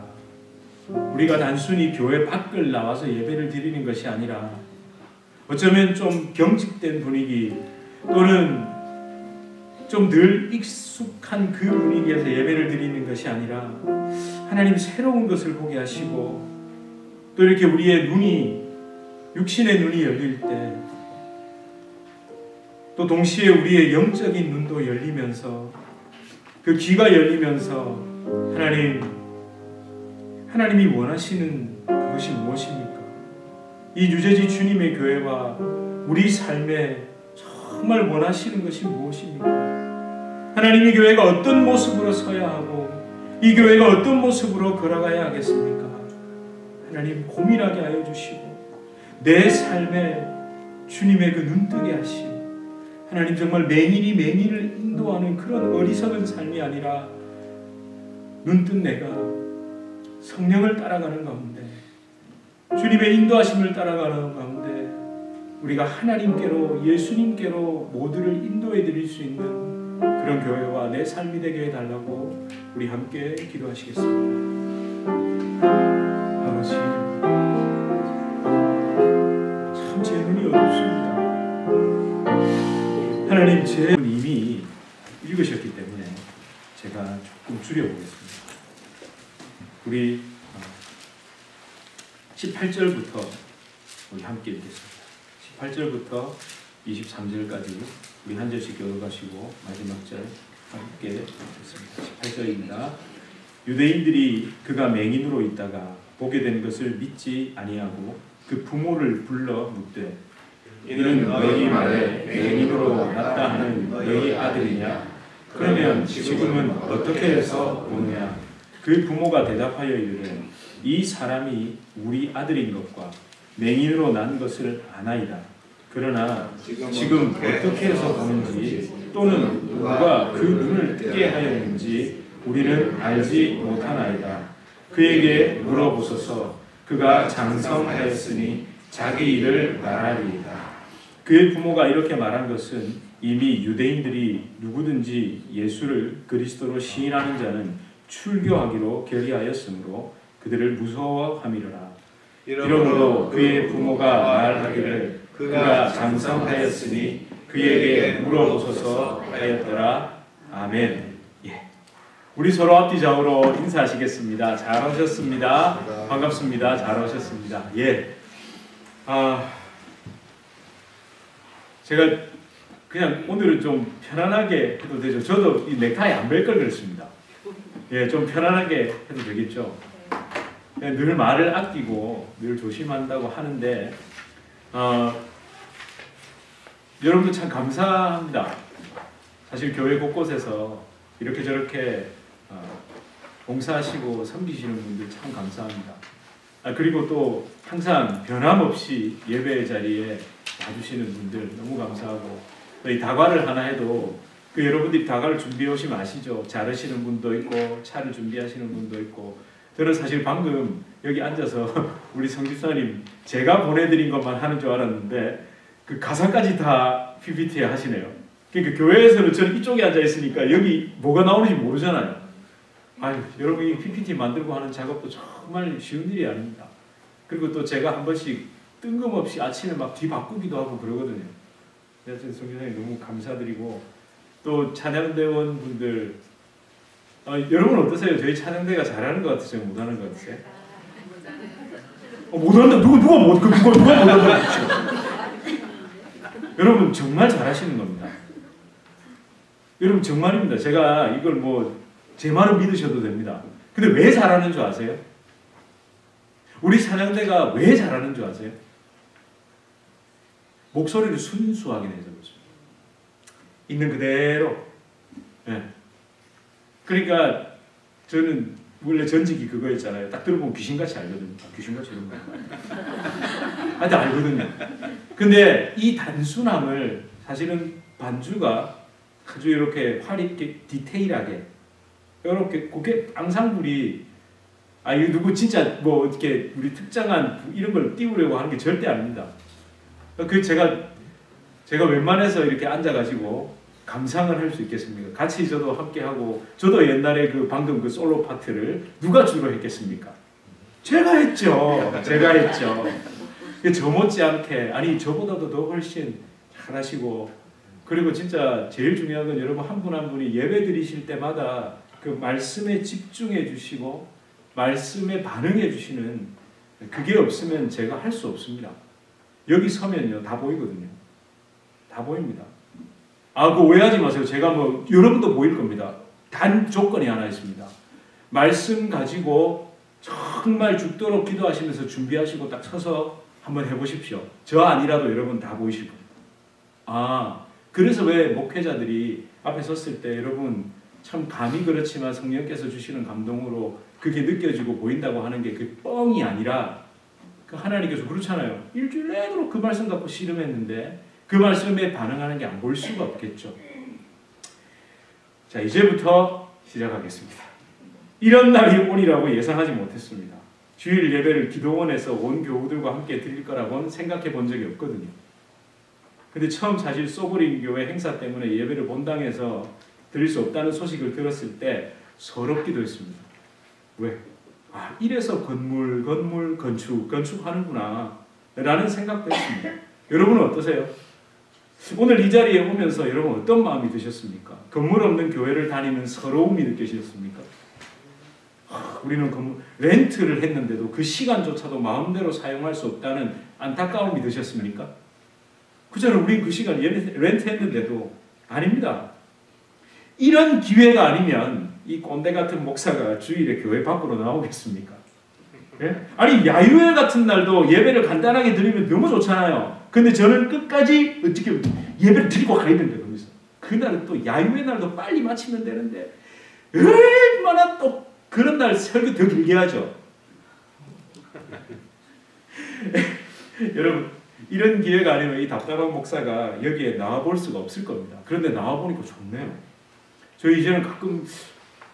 우리가 단순히 교회 밖을 나와서 예배를 드리는 것이 아니라 어쩌면 좀 경직된 분위기 또는 좀 늘 익숙한 그 분위기에서 예배를 드리는 것이 아니라 하나님 새로운 것을 보게 하시고 또 이렇게 우리의 눈이 육신의 눈이 열릴 때 또 동시에 우리의 영적인 눈도 열리면서 그 귀가 열리면서 하나님이 원하시는 그것이 무엇입니까? 이 유재지 주님의 교회와 우리 삶에 정말 원하시는 것이 무엇입니까? 하나님의 교회가 어떤 모습으로 서야 하고 이 교회가 어떤 모습으로 걸어가야 하겠습니까? 하나님 고민하게 하여 주시고 내 삶에 주님의 그 눈뜨게 하시고 하나님 정말 맹인이 맹인을 인도하는 그런 어리석은 삶이 아니라 눈뜬 내가 성령을 따라가는 가운데 주님의 인도하심을 따라가는 가운데 우리가 하나님께로 예수님께로 모두를 인도해 드릴 수 있는 그런 교회와 내 삶이 되게 해달라고 우리 함께 기도하시겠습니다. 아버지, 참 제 눈이 어둡습니다. 하나님, 제 눈이 이미 읽으셨기 때문에 제가 조금 줄여보겠습니다. 우리 18절부터 우리 함께 읽겠습니다. 18절부터 23절까지 우리 한 절씩 교독하시고 마지막 절 함께 읽겠습니다. 18절입니다. 유대인들이 그가 맹인으로 있다가 보게 된 것을 믿지 아니하고 그 부모를 불러 묻되 이는 너희 말에 맹인으로 났다 하는 너희 아들이냐? 그러면 지금은 어떻게 해서 보느냐? 그 부모가 대답하여 이르되 이 사람이 우리 아들인 것과 맹인으로 난 것을 아나이다. 그러나 지금 어떻게 해서 보는지 또는 누가 그 눈을 뜨게 하였는지 우리는 알지 못하나이다. 그에게 물어보소서. 그가 장성하였으니 자기 일을 말하리이다. 그의 부모가 이렇게 말한 것은 이미 유대인들이 누구든지 예수를 그리스도로 시인하는 자는 출교하기로 결의하였으므로 그들을 무서워함이로라. 이러므로 그의 부모가 말하기를 그가 장성하였으니 그에게 물어보소서 하였더라. 아멘. 예. 우리 서로 앞뒤 좌우로 인사하시겠습니다. 잘 오셨습니다. 반갑습니다. 잘 오셨습니다. 예. 제가 그냥 오늘은 좀 편안하게 해도 되죠. 저도 이 넥타이 안 멜 걸 그랬습니다. 예, 좀 편안하게 해도 되겠죠. 예, 늘 말을 아끼고 늘 조심한다고 하는데 여러분들 참 감사합니다. 사실 교회 곳곳에서 이렇게 저렇게 봉사하시고 섬기시는 분들 참 감사합니다. 그리고 또 항상 변함없이 예배 자리에 와주시는 분들 너무 감사하고, 이 다과를 하나 해도 여러분들이 다과를 준비해 오시면 아시죠? 자르시는 분도 있고 차를 준비하시는 분도 있고. 저는 사실 방금 여기 앉아서 우리 성집사님 제가 보내드린 것만 하는 줄 알았는데 그 가사까지 다 PPT에 하시네요. 그러니까 교회에서는 저는 이쪽에 앉아 있으니까 여기 뭐가 나오는지 모르잖아요. 아유, 여러분 이 PPT 만들고 하는 작업도 정말 쉬운 일이 아닙니다. 그리고 또 제가 한 번씩 뜬금없이 아침에 막 뒤바꾸기도 하고 그러거든요. 그래서 성교사님 너무 감사드리고, 또 찬양대원 분들 여러분 어떠세요? 저희 찬양대가 잘하는 것 같으세요? 못하는 것 같으세요? 못한다. 누가 못한다. 여러분 정말 잘하시는 겁니다. 여러분 정말입니다. 제가 이걸 뭐 제 말을 믿으셔도 됩니다. 근데 왜 잘하는 줄 아세요? 우리 찬양대가 왜 잘하는 줄 아세요? 목소리를 순수하게 내줘보죠. 있는 그대로. 네. 그러니까 저는 원래 전직이 그거였잖아요. 딱 들어보면 귀신같이 알거든요. 귀신같이 이런 거. 하여튼 알거든요. 근데 이 단순함을 사실은 반주가 아주 이렇게 화려하게 디테일하게 이렇게 곱게 앙상블이 이거 누구 진짜 뭐 이렇게 우리 특정한 이런 걸 띄우려고 하는 게 절대 아닙니다. 제가 웬만해서 이렇게 앉아가지고 감상을 할 수 있겠습니까? 같이 저도 함께 하고, 저도 옛날에 방금 솔로 파트를 누가 주로 했겠습니까? 제가 했죠. 제가 했죠. 저 못지않게, 저보다도 더 훨씬 잘하시고, 그리고 진짜 제일 중요한 건 여러분 한 분 한 분이 예배 드리실 때마다 그 말씀에 집중해 주시고 말씀에 반응해 주시는, 그게 없으면 제가 할 수 없습니다. 여기 서면요 다 보이거든요. 다 보입니다. 그거 오해하지 마세요. 제가 여러분도 보일 겁니다. 단 조건이 하나 있습니다. 말씀 가지고 정말 죽도록 기도하시면서 준비하시고 딱 서서 한번 해보십시오. 저 아니라도 여러분 다 보이실 겁니다. 그래서 왜 목회자들이 앞에 섰을 때 여러분 참 감이 그렇지만 성령께서 주시는 감동으로 그게 느껴지고 보인다고 하는 게 그 뻥이 아니라, 하나님께서 그렇잖아요. 일주일 내도록 그 말씀 갖고 씨름했는데 그 말씀에 반응하는 게 안 보일 수가 없겠죠. 자, 이제부터 시작하겠습니다. 이런 날이 오리라고 예상하지 못했습니다. 주일 예배를 기도원에서 온 교우들과 함께 드릴 거라고는 생각해 본 적이 없거든요. 근데 처음 사실 소그린 교회 행사 때문에 예배를 본당에서 드릴 수 없다는 소식을 들었을 때 서럽기도 했습니다. 왜? 이래서 건축하는구나 라는 생각도 했습니다. 여러분은 어떠세요? 오늘 이 자리에 오면서 여러분 어떤 마음이 드셨습니까? 건물 없는 교회를 다니는 서러움이 느껴지셨습니까? 우리는 렌트를 했는데도 그 시간조차도 마음대로 사용할 수 없다는 안타까움이 드셨습니까? 그잖아요. 우린 그 시간 렌트 했는데도. 아닙니다. 이런 기회가 아니면 이 꼰대 같은 목사가 주일에 교회 밖으로 나오겠습니까? 예? 야유회 같은 날도 예배를 간단하게 드리면 너무 좋잖아요. 근데 저는 끝까지 어떻게 예배를 드리고 가야 된다. 거기서. 그날은 또 야유회 날도 빨리 마치면 되는데 얼마나 또 그런 날 설교 더 길게 하죠. 여러분, 이런 기회가 아니면 이 답답한 목사가 여기에 나와볼 수가 없을 겁니다. 그런데 나와보니까 좋네요. 저희 이제는 가끔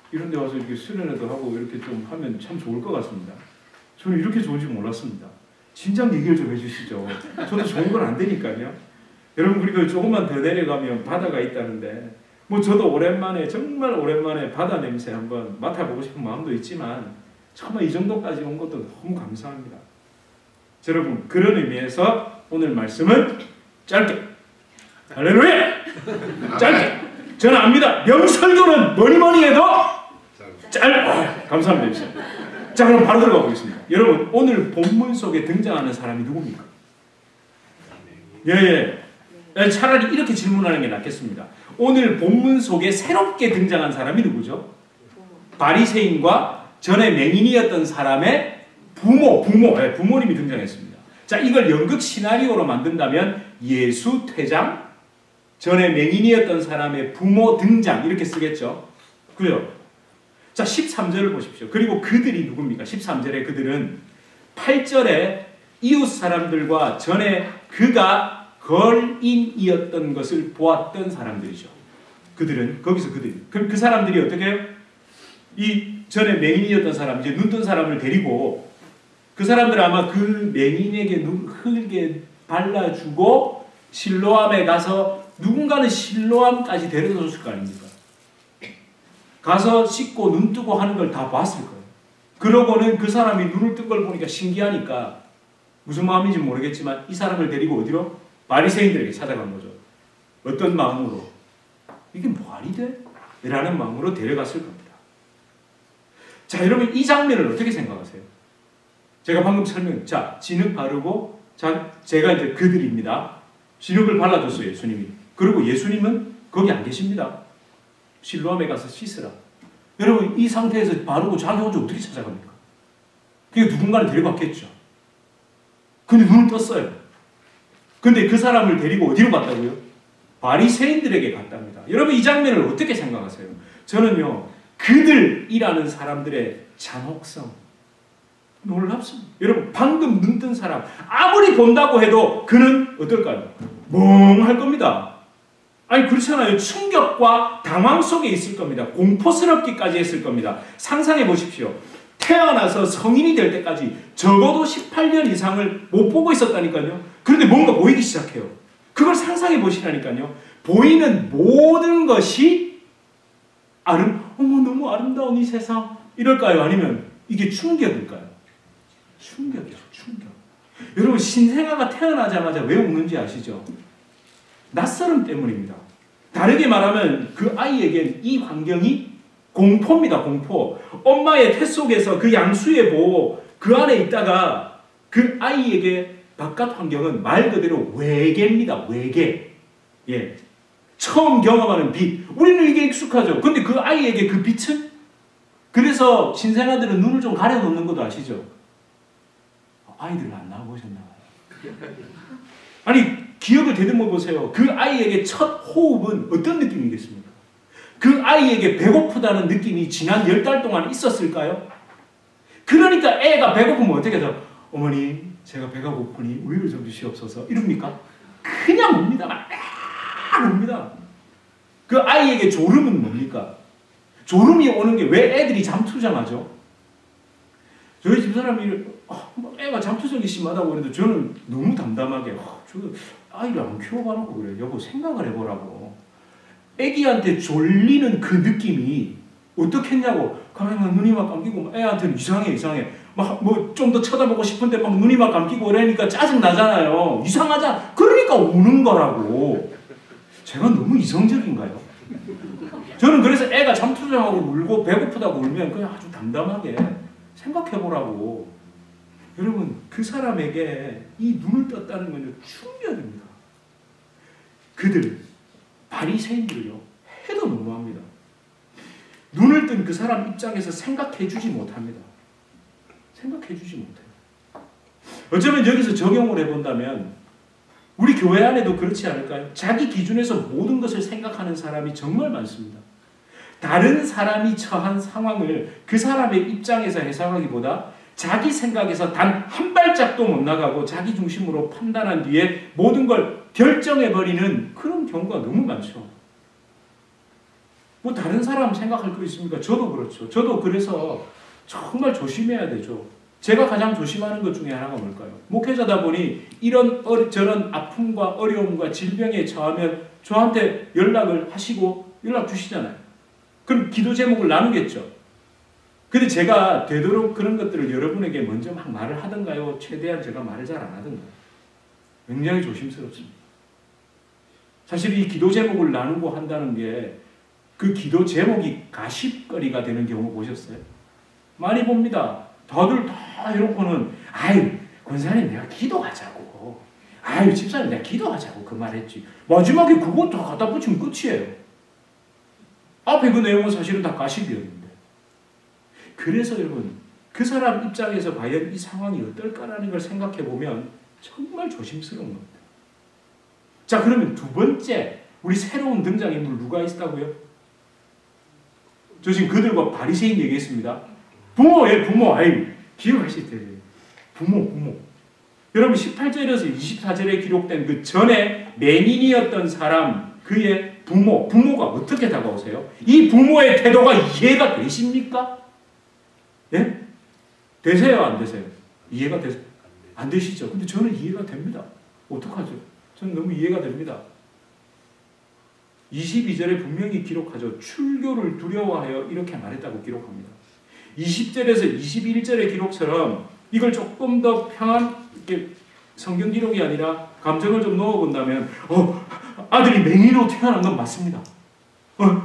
이런 데 와서 이렇게 수련회도 하고 이렇게 좀 하면 참 좋을 것 같습니다. 저는 이렇게 좋은 줄 몰랐습니다. 진작 얘기를 좀 해주시죠. 저도 좋은 건 안 되니까요. 여러분, 그리고 조금만 더 내려가면 바다가 있다는데, 저도 오랜만에, 정말 오랜만에 바다 냄새 한번 맡아보고 싶은 마음도 있지만 정말 이 정도까지 온 것도 너무 감사합니다. 여러분, 그런 의미에서 오늘 말씀은 짧게, 할렐루야! 짧게! 저는 압니다. 명설교는 뭐니 해도 감사합니다. 자, 그럼 바로 들어가 보겠습니다. 여러분, 오늘 본문 속에 등장하는 사람이 누굽니까? 예. 차라리 이렇게 질문하는 게 낫겠습니다. 오늘 본문 속에 새롭게 등장한 사람이 누구죠? 바리새인과 전에 맹인이었던 사람의 부모님이 등장했습니다. 자, 이걸 연극 시나리오로 만든다면 예수 퇴장, 전에 맹인이었던 사람의 부모 등장 이렇게 쓰겠죠. 그래요. 자, 13절을 보십시오. 그리고 그들이 누굽니까? 13절에 그들은 8절에 이웃 사람들과 전에 그가 걸인이었던 것을 보았던 사람들이죠. 그들은 거기서 그럼 그 사람들이 어떻게 해요? 이 전에 맹인이었던 사람, 이제 눈 뜬 사람을 데리고 그 사람들 아마 그 맹인에게 흙에 발라주고 실로암에 가서 누군가는 실로암까지 데려다 줬을 거 아닙니까? 가서 씻고 눈 뜨고 하는 걸 다 봤을 거예요. 그러고는 그 사람이 눈을 뜬 걸 보니까 신기하니까 무슨 마음인지 모르겠지만 이 사람을 데리고 어디로? 바리새인들에게 찾아간 거죠. 어떤 마음으로? 이게 말이 돼? 라는 마음으로 데려갔을 겁니다. 자, 여러분 이 장면을 어떻게 생각하세요? 제가 방금 자, 진흙 바르고 제가 이제 그들입니다. 진흙을 발라줬어요, 예수님이. 그리고 예수님은 거기 안 계십니다. 실로암에 가서 씻으라. 여러분 이 상태에서 바르고 자기 혼자 어떻게 찾아갑니까? 그게 누군가를 데려갔겠죠. 근데 눈을 떴어요. 근데 그 사람을 데리고 어디로 갔다고요? 바리새인들에게 갔답니다. 여러분 이 장면을 어떻게 생각하세요? 저는요, 그들이라는 사람들의 잔혹성 놀랍습니다. 여러분 방금 눈 뜬 사람 아무리 본다고 해도 그는 어떨까요? 멍할 겁니다. 아니 그렇잖아요. 충격과 당황 속에 있을 겁니다. 공포스럽기까지 했을 겁니다. 상상해 보십시오. 태어나서 성인이 될 때까지 적어도 18년 이상을 못 보고 있었다니까요. 그런데 뭔가 보이기 시작해요. 그걸 상상해 보시라니까요. 보이는 모든 것이 어머 너무 아름다운 이 세상 이럴까요? 아니면 이게 충격일까요? 충격이죠. 충격. 여러분 신생아가 태어나자마자 왜 우는지 아시죠? 낯설음 때문입니다. 다르게 말하면 그 아이에겐 이 환경이 공포입니다. 공포. 엄마의 태 속에서 그 양수의 보호 그 안에 있다가 그 아이에게 바깥 환경은 말 그대로 외계입니다. 외계. 예. 처음 경험하는 빛. 우리는 이게 익숙하죠. 근데 그 아이에게 그 빛은? 그래서 신생아들은 눈을 좀 가려놓는 것도 아시죠? 아이들 안 나와보셨나 봐요. 아니 기억을 되듬어 보세요. 그 아이에게 첫 호흡은 어떤 느낌이겠습니까? 그 아이에게 배고프다는 느낌이 지난 10달 동안 있었을까요? 그러니까 애가 배고프면 어떻게 해서 어머니 제가 배가 고프니 우유를 좀 주시옵소서 이럽니까? 그냥 웁니다. 웁니다. 그 아이에게 졸음은 뭡니까? 졸음이 오는 게 왜 애들이 잠투정하죠? 저희 집사람이 애가 잠투정이 심하다고 그래도 저는 너무 담담하게 저 아이를 안 키워봐놓고 그래. 여보 생각을 해보라고. 애기한테 졸리는 그 느낌이 어떻겠냐고. 가면 눈이 막 감기고 애한테는 이상해. 막 뭐 좀 더 쳐다보고 싶은데 막 눈이 막 감기고 그러니까 짜증 나잖아요. 이상하잖아. 그러니까 우는 거라고. 제가 너무 이성적인가요? 저는 그래서 애가 잠투정하고 울고 배고프다고 울면 그냥 아주 담담하게 생각해보라고. 여러분 그 사람에게 이 눈을 떴다는 건 충격입니다. 그들 바리새인들요 해도 너무합니다. 눈을 뜬 그 사람 입장에서 생각해주지 못합니다. 생각해주지 못해요. 어쩌면 여기서 적용을 해본다면 우리 교회 안에도 그렇지 않을까요? 자기 기준에서 모든 것을 생각하는 사람이 정말 많습니다. 다른 사람이 처한 상황을 그 사람의 입장에서 해석하기보다 자기 생각에서 단 한 발짝도 못 나가고 자기 중심으로 판단한 뒤에 모든 걸 결정해버리는 그런 경우가 너무 많죠. 뭐 다른 사람 생각할 거 있습니까? 저도 그렇죠. 저도 그래서 정말 조심해야 되죠. 제가 가장 조심하는 것 중에 하나가 뭘까요? 목회자다 보니 이런 저런 아픔과 어려움과 질병에 처하면 저한테 연락을 하시고 연락 주시잖아요. 그럼 기도 제목을 나누겠죠. 근데 제가 되도록 그런 것들을 여러분에게 먼저 막 말을 하던가요? 최대한 제가 말을 잘 안 하던가요? 굉장히 조심스럽습니다. 사실 이 기도 제목을 나누고 한다는 게 그 기도 제목이 가십거리가 되는 경우 보셨어요? 많이 봅니다. 다들 다 해놓고는 아유 권사님 내가 기도하자고 아유 집사님 내가 기도하자고 그 말했지. 마지막에 그거 다 갖다 붙이면 끝이에요. 앞에 그 내용은 사실은 다 가십이었는데. 그래서 여러분 그 사람 입장에서 과연 이 상황이 어떨까라는 걸 생각해 보면 정말 조심스러운 겁니다. 자 그러면 두 번째 우리 새로운 등장인물 누가 있다고요? 저 지금 그들과 바리새인 얘기했습니다. 부모예요 부모. 아이 기억하실 텐데 부모. 여러분 18절에서 24절에 기록된 그 전에 맹인이었던 사람 그의 부모가 어떻게 다가오세요? 이 부모의 태도가 이해가 되십니까? 예? 되세요 안 되세요? 이해가 되세요? 안 되시죠? 근데 저는 이해가 됩니다. 어떡하죠? 저는 너무 이해가 됩니다. 22절에 분명히 기록하죠. 출교를 두려워하여 이렇게 말했다고 기록합니다. 20절에서 21절의 기록처럼 이걸 조금 더 이렇게 성경 기록이 아니라 감정을 좀 넣어본다면 아들이 맹인으로 태어난 건 맞습니다.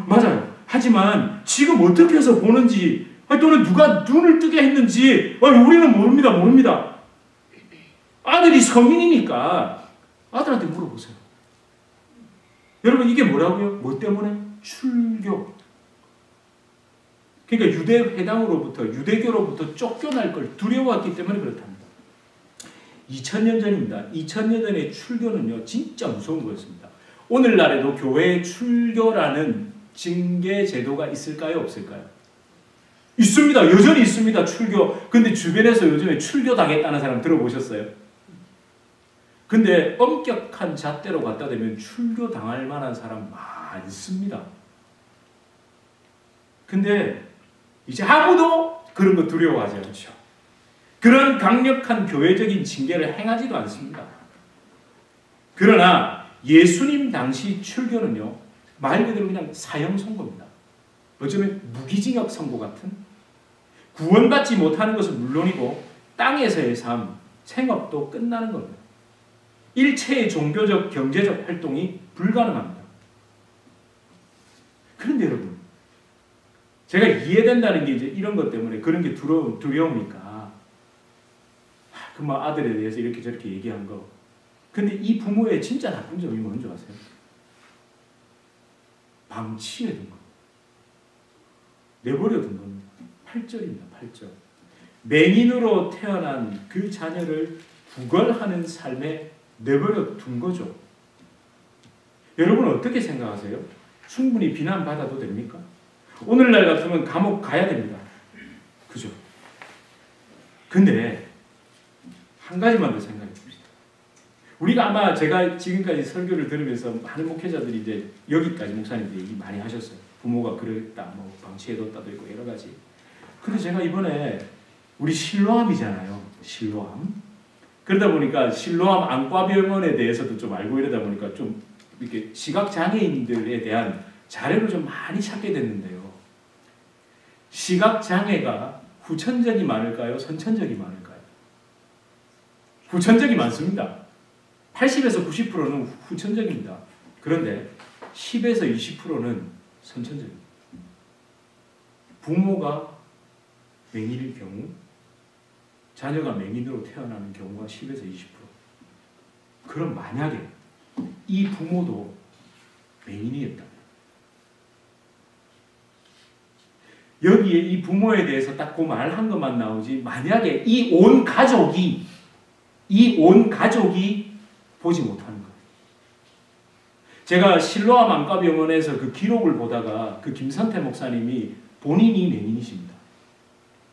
맞아요. 하지만 지금 어떻게 해서 보는지 또는 누가 눈을 뜨게 했는지 우리는 모릅니다. 아들이 성인이니까 아들한테 물어보세요. 여러분 이게 뭐라고요? 뭐 때문에? 출교. 그러니까 유대교로부터 쫓겨날 걸 두려워했기 때문에 그렇답니다. 2000년 전입니다. 2000년 전의 출교는요 진짜 무서운 거였습니다. 오늘날에도 교회에 출교라는 징계 제도가 있을까요? 없을까요? 있습니다. 여전히 있습니다. 출교. 근데 주변에서 요즘에 출교 당했다는 사람 들어보셨어요? 근데 엄격한 잣대로 갖다 대면 출교 당할 만한 사람 많습니다. 근데 이제 아무도 그런 거 두려워하지 않죠. 그런 강력한 교회적인 징계를 행하지도 않습니다. 그러나 예수님 당시 출교는요 말 그대로 그냥 사형 선고입니다. 어쩌면 무기징역 선고 같은 구원받지 못하는 것은 물론이고 땅에서의 삶, 생업도 끝나는 겁니다. 일체의 종교적, 경제적 활동이 불가능합니다. 그런데 여러분 제가 이해된다는 게 이제 이런 것 때문에 그런 게 두려우니까 그 아들에 대해서 이렇게 저렇게 얘기한 거. 근데 이 부모의 진짜 나쁜 점이 뭔지 아세요? 방치해둔 거. 내버려둔 겁니다. 8절입니다. 8절. 맹인으로 태어난 그 자녀를 구걸하는 삶에 내버려둔 거죠. 여러분은 어떻게 생각하세요? 충분히 비난받아도 됩니까? 오늘날 같으면 감옥 가야 됩니다. 그죠? 근데 한 가지만 더 생각해 봅시다. 우리가 아마 제가 지금까지 설교를 들으면서 많은 목회자들이 이제 여기까지 목사님들이 얘기 많이 하셨어요. 부모가 그랬다, 방치해뒀다도 있고 여러 가지. 근데 제가 이번에 우리 실로암이잖아요. 실로암. 그러다 보니까 실로암 안과병원에 대해서도 좀 알고 이러다 보니까 좀 이렇게 시각장애인들에 대한 자료를 좀 많이 찾게 됐는데요. 시각장애가 후천적이 많을까요? 선천적이 많을까요? 후천적이 많습니다. 80에서 90%는 후천적입니다. 그런데 10에서 20%는 선천적입니다. 부모가 맹인일 경우 자녀가 맹인으로 태어나는 경우가 10에서 20%. 그럼 만약에 이 부모도 맹인이었다면 여기에 이 부모에 대해서 딱 그 말한 것만 나오지 만약에 이 온 가족이 보지 못하는 거예요. 제가 실로암 안과병원에서 그 기록을 보다가 그 김선태 목사님이 본인이 맹인이십니다.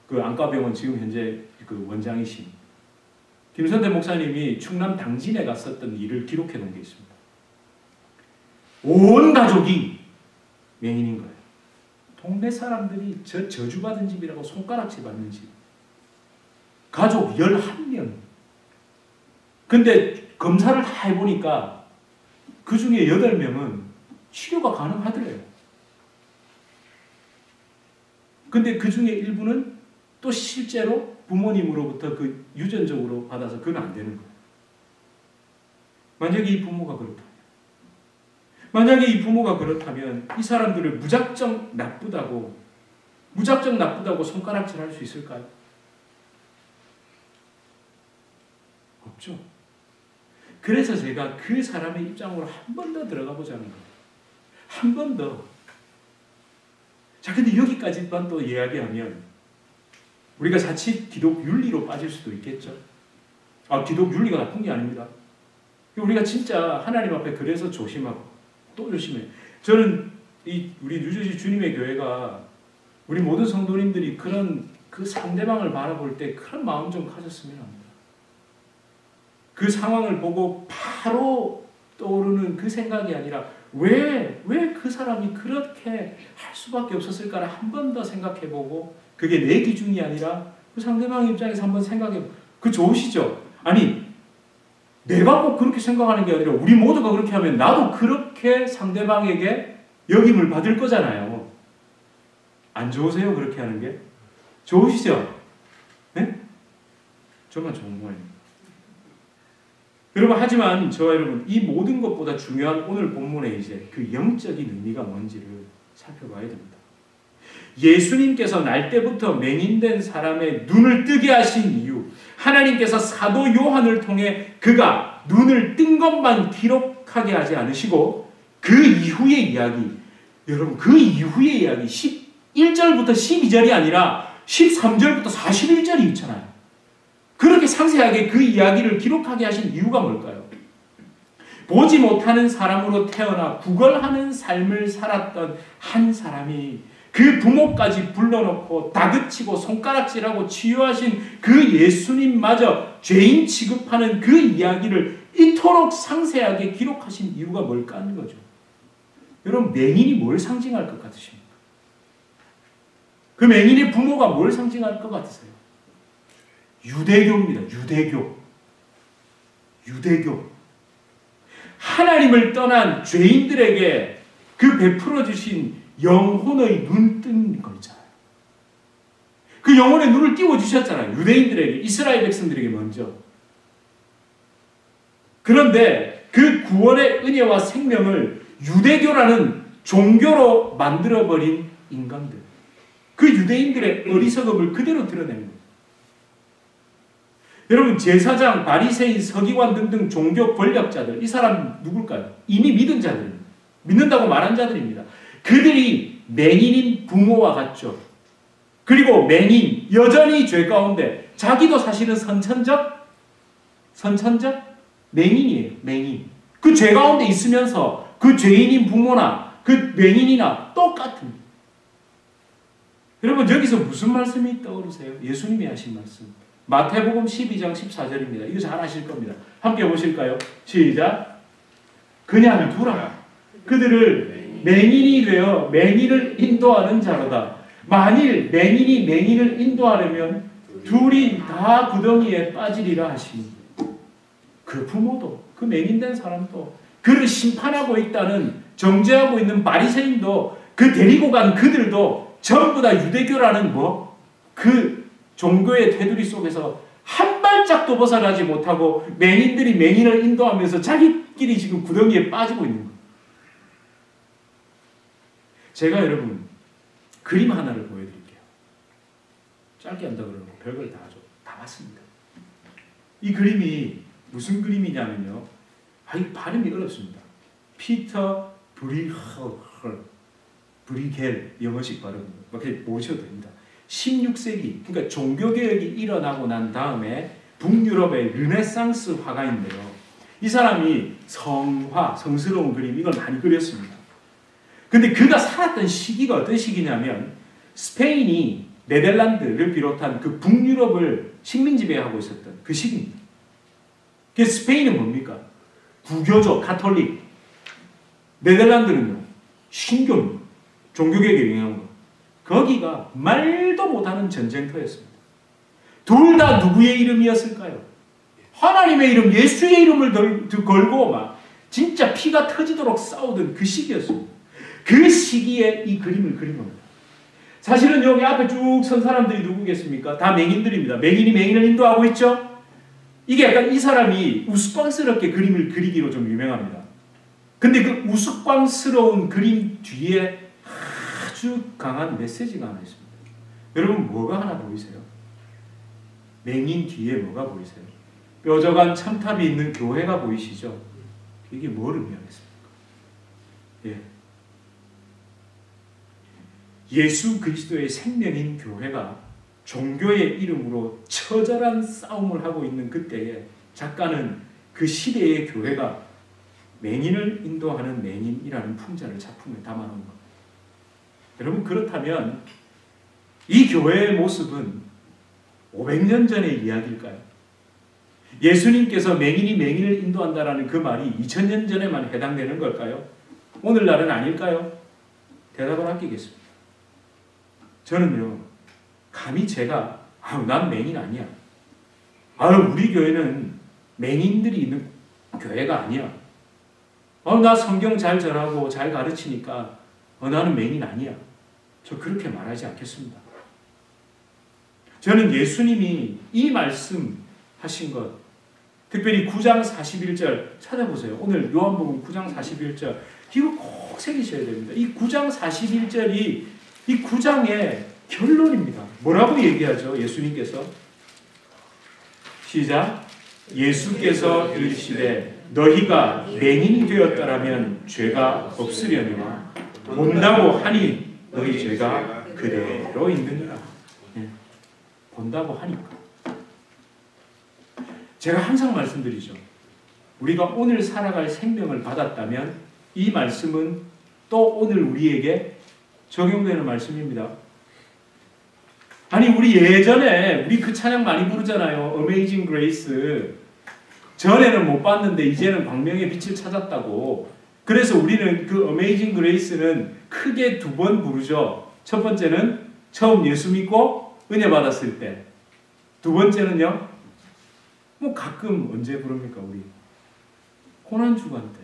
그 안과병원 지금 현재 그 원장이신 김선태 목사님이 충남 당진에 갔었던 일을 기록해 놓은 게 있습니다. 온 가족이 맹인인 거예요. 동네 사람들이 저주받은 집이라고 손가락질 받는 집. 가족 11명. 근데 검사를 다 해보니까 그 중에 8명은 치료가 가능하더래요. 근데 그 중에 일부는 또 실제로 부모님으로부터 그 유전적으로 받아서 그건 안 되는 거예요. 만약에 이 부모가 그렇다면 이 사람들을 무작정 나쁘다고 손가락질 할 수 있을까요? 없죠. 그래서 제가 그 사람의 입장으로 한 번 더 들어가 보자는 거예요. 한 번 더. 자, 근데 여기까지만 또 이야기하면 우리가 자칫 기독 윤리로 빠질 수도 있겠죠. 기독 윤리가 나쁜 게 아닙니다. 우리가 진짜 하나님 앞에 그래서 조심하고 또 조심해요. 저는 우리 뉴저지 주님의 교회가 우리 모든 성도님들이 그 상대방을 바라볼 때 그런 마음 좀 가졌으면 합니다. 그 상황을 보고 바로 떠오르는 그 생각이 아니라 왜 그 사람이 그렇게 할 수밖에 없었을까를 한 번 더 생각해보고 그게 내 기준이 아니라 그 상대방 입장에서 한번 생각해보고 그 좋으시죠? 아니 내가 꼭 그렇게 생각하는 게 아니라 우리 모두가 그렇게 하면 나도 그렇게 상대방에게 여김을 받을 거잖아요. 안 좋으세요? 그렇게 하는 게? 좋으시죠? 네? 정말 좋은 거예요. 여러분, 하지만 저와 여러분, 이 모든 것보다 중요한 오늘 본문의 이제 그 영적인 의미가 뭔지를 살펴봐야 됩니다. 예수님께서 날 때부터 맹인된 사람의 눈을 뜨게 하신 이유, 하나님께서 사도 요한을 통해 그가 눈을 뜬 것만 기록하게 하지 않으시고 그 이후의 이야기, 여러분 그 이후의 이야기 11절부터 12절이 아니라 13절부터 41절이 있잖아요. 그렇게 상세하게 그 이야기를 기록하게 하신 이유가 뭘까요? 보지 못하는 사람으로 태어나 구걸하는 삶을 살았던 한 사람이 그 부모까지 불러놓고 다그치고 손가락질하고 치유하신 그 예수님마저 죄인 취급하는 그 이야기를 이토록 상세하게 기록하신 이유가 뭘까 하는 거죠. 여러분, 맹인이 뭘 상징할 것 같으십니까? 그 맹인의 부모가 뭘 상징할 것 같으세요? 유대교입니다. 유대교. 하나님을 떠난 죄인들에게 그 베풀어 주신 영혼의 눈 뜬 거 있잖아요. 그 영혼의 눈을 띄워주셨잖아요. 유대인들에게, 이스라엘 백성들에게 먼저. 그런데 그 구원의 은혜와 생명을 유대교라는 종교로 만들어버린 인간들. 그 유대인들의 어리석음을 그대로 드러낸 거예요. 여러분, 제사장, 바리새인, 서기관 등등 종교 권력자들, 이 사람 누굴까요? 이미 믿은 자들입니다. 믿는다고 말한 자들입니다. 그들이 맹인인 부모와 같죠. 그리고 맹인, 여전히 죄 가운데 자기도 사실은 선천적 맹인이에요. 맹인. 그 죄 가운데 있으면서 그 죄인인 부모나 그 맹인이나 똑같은. 여러분, 여기서 무슨 말씀이 떠오르세요? 예수님이 하신 말씀. 마태복음 12장 14절입니다. 이거 잘 아실 겁니다. 함께 보실까요? 시작. 그냥 두라. 그들을 맹인이 되어 맹인을 인도하는 자로다. 만일 맹인이 맹인을 인도하려면 둘이 다 구덩이에 빠지리라 하시니, 그 부모도 그 맹인된 사람도 그를 심판하고 있다는 정죄하고 있는 바리새인도 그 데리고 간 그들도 전부 다 유대교라는 그 종교의 테두리 속에서 한 발짝도 벗어나지 못하고 맹인들이 맹인을 인도하면서 자기끼리 지금 구덩이에 빠지고 있는 거예요. 제가 여러분 그림 하나를 보여드릴게요. 짧게 한다 그러고 별걸 다 하죠. 다 봤습니다. 이 그림이 무슨 그림이냐면요. 이 발음이 어렵습니다. 피터 브리겔 영어식 발음 이렇게 보셔도 됩니다. 16세기, 그러니까 종교개혁이 일어나고 난 다음에 북유럽의 르네상스 화가인데요. 이 사람이 성스러운 그림, 이걸 많이 그렸습니다. 근데 그가 살았던 시기가 어떤 시기냐면 스페인이 네덜란드를 비롯한 그 북유럽을 식민지배하고 있었던 그 시기입니다. 그 스페인은 뭡니까? 구교조, 가톨릭. 네덜란드는요, 신교입니다. 종교개혁에 영향을 받고. 거기가 말도 못하는 전쟁터였습니다. 둘 다 누구의 이름이었을까요? 하나님의 이름, 예수의 이름을 걸고 막 진짜 피가 터지도록 싸우던 그 시기였습니다. 그 시기에 이 그림을 그린 겁니다. 사실은 여기 앞에 쭉 선 사람들이 누구겠습니까? 다 맹인들입니다. 맹인이 맹인을 인도하고 있죠? 이게 약간 이 사람이 우스꽝스럽게 그림을 그리기로 좀 유명합니다. 근데 그 우스꽝스러운 그림 뒤에 아주 강한 메시지가 하나 있습니다. 여러분, 뭐가 하나 보이세요? 맹인 뒤에 뭐가 보이세요? 뾰족한 첨탑이 있는 교회가 보이시죠? 이게 뭘 의미하겠습니까? 예. 예수 그리스도의 생명인 교회가 종교의 이름으로 처절한 싸움을 하고 있는 그때에 작가는 그 시대의 교회가 맹인을 인도하는 맹인이라는 풍자를 작품에 담아놓은 겁니다. 여러분, 그렇다면 이 교회의 모습은 500년 전의 이야기일까요? 예수님께서 맹인이 맹인을 인도한다라는 그 말이 2000년 전에만 해당되는 걸까요? 오늘날은 아닐까요? 대답을 아끼겠습니다. 저는요, 감히 제가 난 맹인 아니야. 우리 교회는 맹인들이 있는 교회가 아니야. 나 성경 잘 전하고 잘 가르치니까 나는 맹인 아니야. 저 그렇게 말하지 않겠습니다. 저는 예수님이 이 말씀 하신 것, 특별히 9장 41절 찾아보세요. 오늘 요한복음 9장 41절 이거 꼭 새기셔야 됩니다. 이 9장 41절이 이 9장의 결론입니다. 뭐라고 얘기하죠? 예수님께서 시작. 예수께서 이르시되 너희가 맹인이 되었더라면 죄가 없으려니와 본다고 하니 너희 죄가 그대로 있느니라. 본다고 하니까. 제가 항상 말씀드리죠. 우리가 오늘 살아갈 생명을 받았다면 이 말씀은 또 오늘 우리에게 적용되는 말씀입니다. 아니, 우리 예전에 우리 그 찬양 많이 부르잖아요. Amazing Grace. 전에는 못 봤는데 이제는 광명의 빛을 찾았다고. 그래서 우리는 그 Amazing Grace는 크게 두 번 부르죠. 첫 번째는 처음 예수 믿고 은혜 받았을 때. 두 번째는요. 뭐 가끔 언제 부릅니까 우리? 고난주간 때.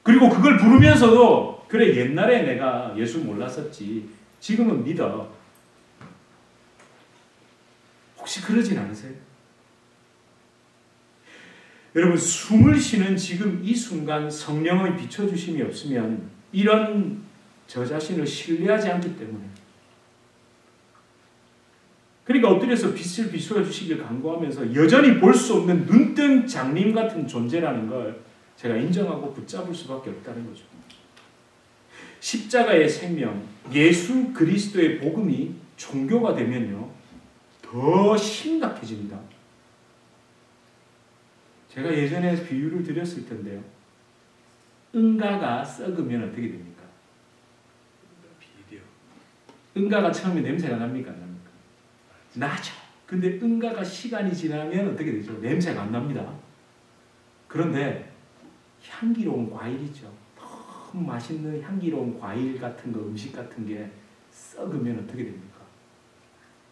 그리고 그걸 부르면서도 그래 옛날에 내가 예수 몰랐었지. 지금은 믿어. 혹시 그러진 않으세요? 여러분, 숨을 쉬는 지금 이 순간 성령의 비춰주심이 없으면 이런 저 자신을 신뢰하지 않기 때문에, 그러니까 엎드려서 빛을 비추어 주시길 간구하면서 여전히 볼 수 없는 눈뜬 장님 같은 존재라는 걸 제가 인정하고 붙잡을 수밖에 없다는 거죠. 십자가의 생명, 예수 그리스도의 복음이 종교가 되면요 더 심각해집니다. 제가 예전에 비유를 드렸을 텐데요. 응가가 썩으면 어떻게 됩니까? 응가가 처음에 냄새가 납니까? 안 납니까? 나죠. 근데 응가가 시간이 지나면 어떻게 되죠? 냄새가 안 납니다. 그런데 향기로운 과일이죠. 너무 맛있는 향기로운 과일 같은 거, 음식 같은 게 썩으면 어떻게 됩니까?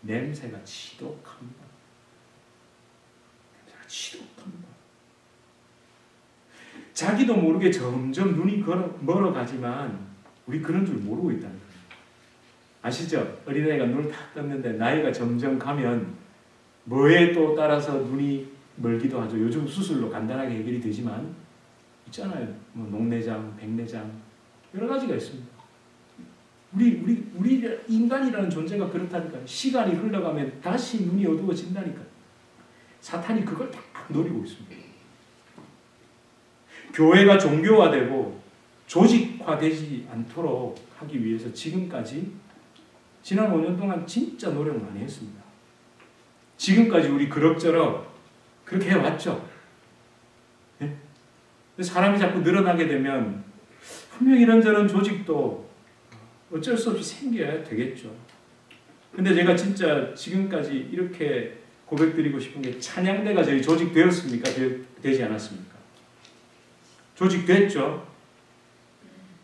냄새가 지독합니다. 냄새가 지독합니다. 자기도 모르게 점점 눈이 멀어가지만 우리 그런 줄 모르고 있다는 거예요. 아시죠? 어린아이가 눈을 탁 떴는데 나이가 점점 가면 뭐에 또 따라서 눈이 멀기도 하죠. 요즘 수술로 간단하게 해결이 되지만 있잖아요. 뭐 녹내장, 백내장 여러 가지가 있습니다. 우리 인간이라는 존재가 그렇다니까요. 시간이 흘러가면 다시 눈이 어두워진다니까요. 사탄이 그걸 딱 노리고 있습니다. 교회가 종교화되고 조직화되지 않도록 하기 위해서 지금까지 지난 5년 동안 진짜 노력을 많이 했습니다. 지금까지 우리 그럭저럭 그렇게 해왔죠. 네? 사람이 자꾸 늘어나게 되면 분명히 이런저런 조직도 어쩔 수 없이 생겨야 되겠죠. 근데 제가 진짜 지금까지 이렇게 고백드리고 싶은 게 찬양대가 저희 조직되었습니까? 되지 않았습니까? 조직됐죠.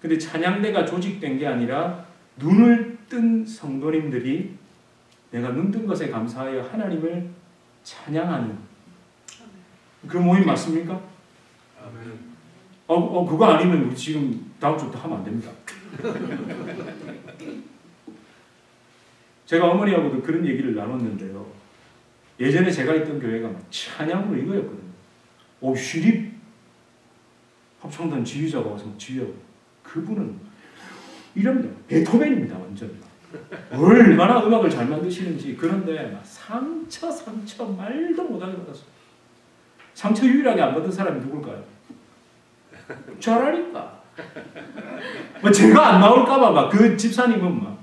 근데 찬양대가 조직된 게 아니라 눈을 뜬 성도님들이 내가 눈 뜬 것에 감사하여 하나님을 찬양하는 그 모임 맞습니까? 그거 아니면 우리 지금 다음 주부터 하면 안 됩니다. 제가 어머니하고도 그런 얘기를 나눴는데요. 예전에 제가 있던 교회가 찬양으로 이거였거든요. 시립 합창단 지휘자가 와서 지휘하고 그분은 이럽니다. 베토벤입니다. 완전. 얼마나 음악을 잘 만드시는지. 그런데 막 상처 말도 못하게 받았어요. 상처 유일하게 안 받은 사람이 누굴까요? 잘하니까. 뭐 제가 안 나올까봐 막 그 집사님은 막.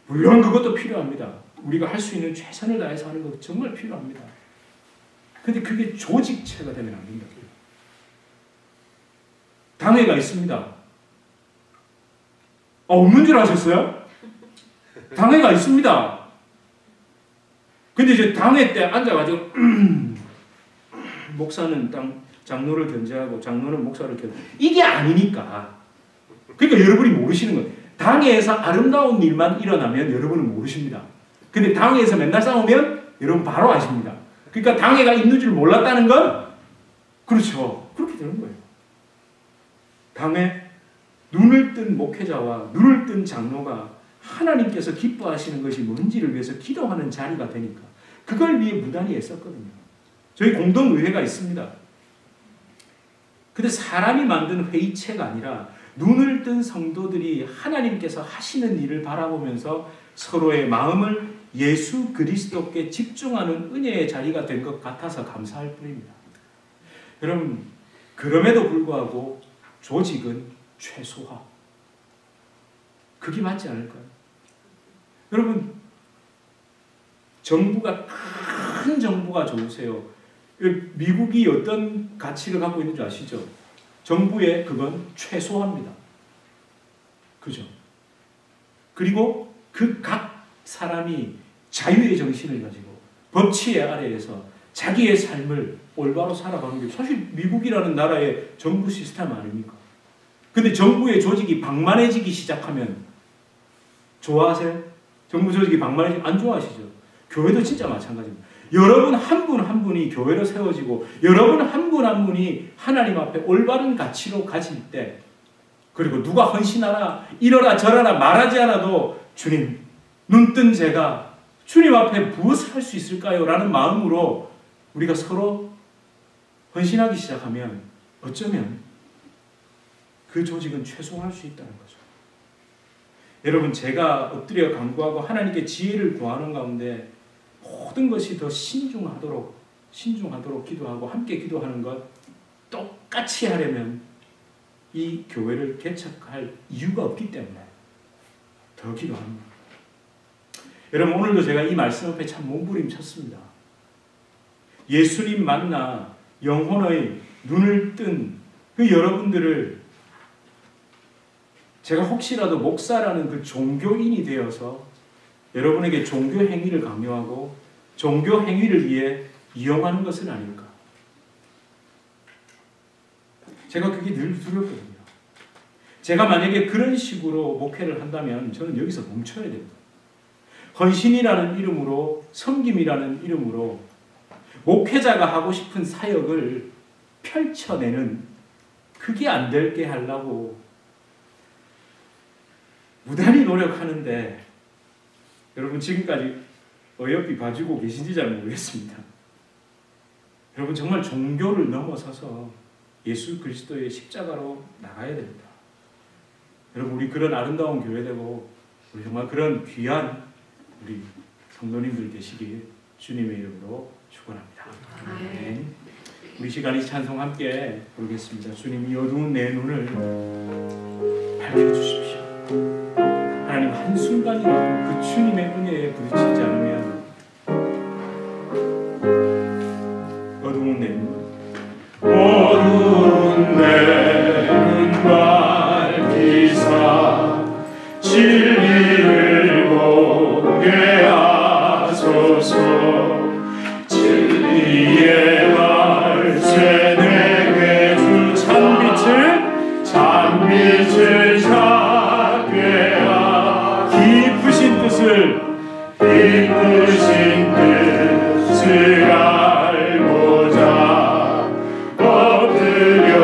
물론 그것도 필요합니다. 우리가 할 수 있는 최선을 다해서 하는 것 정말 필요합니다. 근데 그게 조직체가 되면 안 된다. 당회가 있습니다. 없는 줄 아셨어요? 당회가 있습니다. 근데 이제 당회 때 앉아가지고 목사는 장로를 견제하고 장로는 목사를 견제. 이게 아니니까. 그러니까 여러분이 모르시는 거예요. 당회에서 아름다운 일만 일어나면 여러분은 모르십니다. 근데 당회에서 맨날 싸우면 여러분 바로 아십니다. 그러니까 당회가 있는 줄 몰랐다는 건 그렇죠. 그렇게 되는 거예요. 당회 눈을 뜬 목회자와 눈을 뜬 장로가 하나님께서 기뻐하시는 것이 뭔지를 위해서 기도하는 자리가 되니까 그걸 위해 무단히 애썼거든요. 저희 공동의회가 있습니다. 근데 사람이 만든 회의체가 아니라 눈을 뜬 성도들이 하나님께서 하시는 일을 바라보면서 서로의 마음을 예수 그리스도께 집중하는 은혜의 자리가 된 것 같아서 감사할 뿐입니다. 여러분, 그럼에도 불구하고 조직은 최소화. 그게 맞지 않을까요? 여러분, 정부가 큰 정부가 좋으세요. 미국이 어떤 가치를 갖고 있는 줄 아시죠? 정부의 그건 최소화입니다. 그죠? 그리고 그 각 사람이 자유의 정신을 가지고 법치의 아래에서 자기의 삶을 올바로 살아가는 게 사실 미국이라는 나라의 정부 시스템 아닙니까? 근데 정부의 조직이 방만해지기 시작하면 좋아하세요? 정부 조직이 방만해지면 안 좋아하시죠? 교회도 진짜 마찬가지입니다. 여러분 한 분 한 분이 교회로 세워지고 여러분 한 분 한 분이 하나님 앞에 올바른 가치로 가질 때 그리고 누가 헌신하라 이러라 저러라 말하지 않아도 주님 눈뜬 제가 주님 앞에 무엇을 할 수 있을까요? 라는 마음으로 우리가 서로 헌신하기 시작하면 어쩌면 그 조직은 최소화할 수 있다는 거죠. 여러분 제가 엎드려 간구하고 하나님께 지혜를 구하는 가운데 모든 것이 더 신중하도록 기도하고 함께 기도하는 것 똑같이 하려면 이 교회를 개척할 이유가 없기 때문에 더 기도합니다. 여러분 오늘도 제가 이 말씀 앞에 참 몸부림쳤습니다. 예수님 만나 영혼의 눈을 뜬 그 여러분들을 제가 혹시라도 목사라는 그 종교인이 되어서 여러분에게 종교 행위를 강요하고 종교 행위를 위해 이용하는 것은 아닐까. 제가 그게 늘 두렵거든요. 제가 만약에 그런 식으로 목회를 한다면 저는 여기서 멈춰야 됩니다. 헌신이라는 이름으로 섬김이라는 이름으로 목회자가 하고 싶은 사역을 펼쳐내는 그게 안 되게 하려고 무단히 노력하는데 여러분 지금까지 어여삐 봐주고 계신지 잘 모르겠습니다. 여러분 정말 종교를 넘어서서 예수 그리스도의 십자가로 나가야 됩니다. 여러분 우리 그런 아름다운 교회 되고 우리 정말 그런 귀한 우리 성도님들 되시길 주님의 이름으로 축원합니다. 아멘. 우리 시간이 찬송 함께 부르겠습니다. 주님 이 어두운 내 눈을 밝혀주십시오. 하나님 한순간이라도 그 주님의 은혜에 부딪히지 않으면 어두운 내 눈 밝히사 진리를 보게 하소서. 진리의 말씀 내게 주 찬빛을 찾게 하소서. 깊으신 뜻을 알고자 엎드려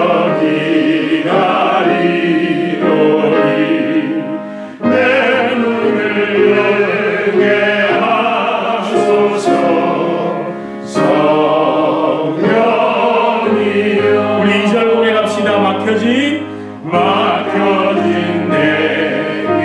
기다리노니 내 눈을 열게 하소서. 성령이여. 우리 2절 고백합시다. 막혀진 내 길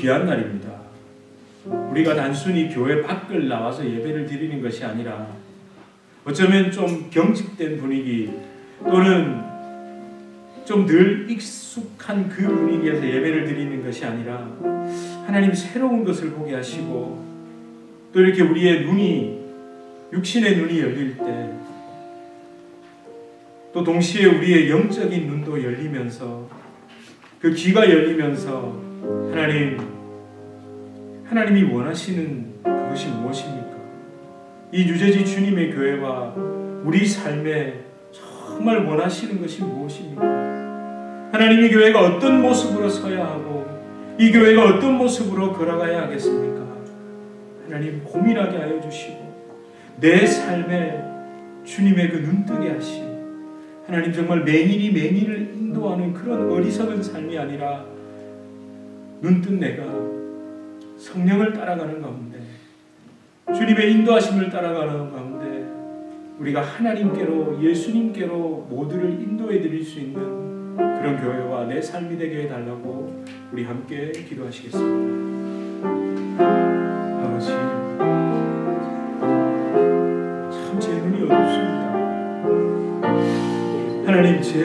귀한 날입니다. 우리가 단순히 교회 밖을 나와서 예배를 드리는 것이 아니라 어쩌면 좀 경직된 분위기 또는 좀 늘 익숙한 그 분위기에서 예배를 드리는 것이 아니라 하나님 새로운 것을 보게 하시고 또 이렇게 우리의 눈이 육신의 눈이 열릴 때 또 동시에 우리의 영적인 눈도 열리면서 그 귀가 열리면서 하나님이 원하시는 그것이 무엇입니까? 이 뉴저지 주님의 교회와 우리 삶에 정말 원하시는 것이 무엇입니까? 하나님의 교회가 어떤 모습으로 서야 하고 이 교회가 어떤 모습으로 걸어가야 하겠습니까? 하나님 고민하게 하여 주시고 내 삶에 주님의 그 눈뜨게 하시고 하나님 정말 매일이 매일을 인도하는 그런 어리석은 삶이 아니라 눈뜬 내가 성령을 따라가는 가운데 주님의 인도하심을 따라가는 가운데 우리가 하나님께로 예수님께로 모두를 인도해 드릴 수 있는 그런 교회와 내 삶이 되게 해달라고 우리 함께 기도하시겠습니다. 아버지 참 제 눈이 어둡습니다. 하나님 제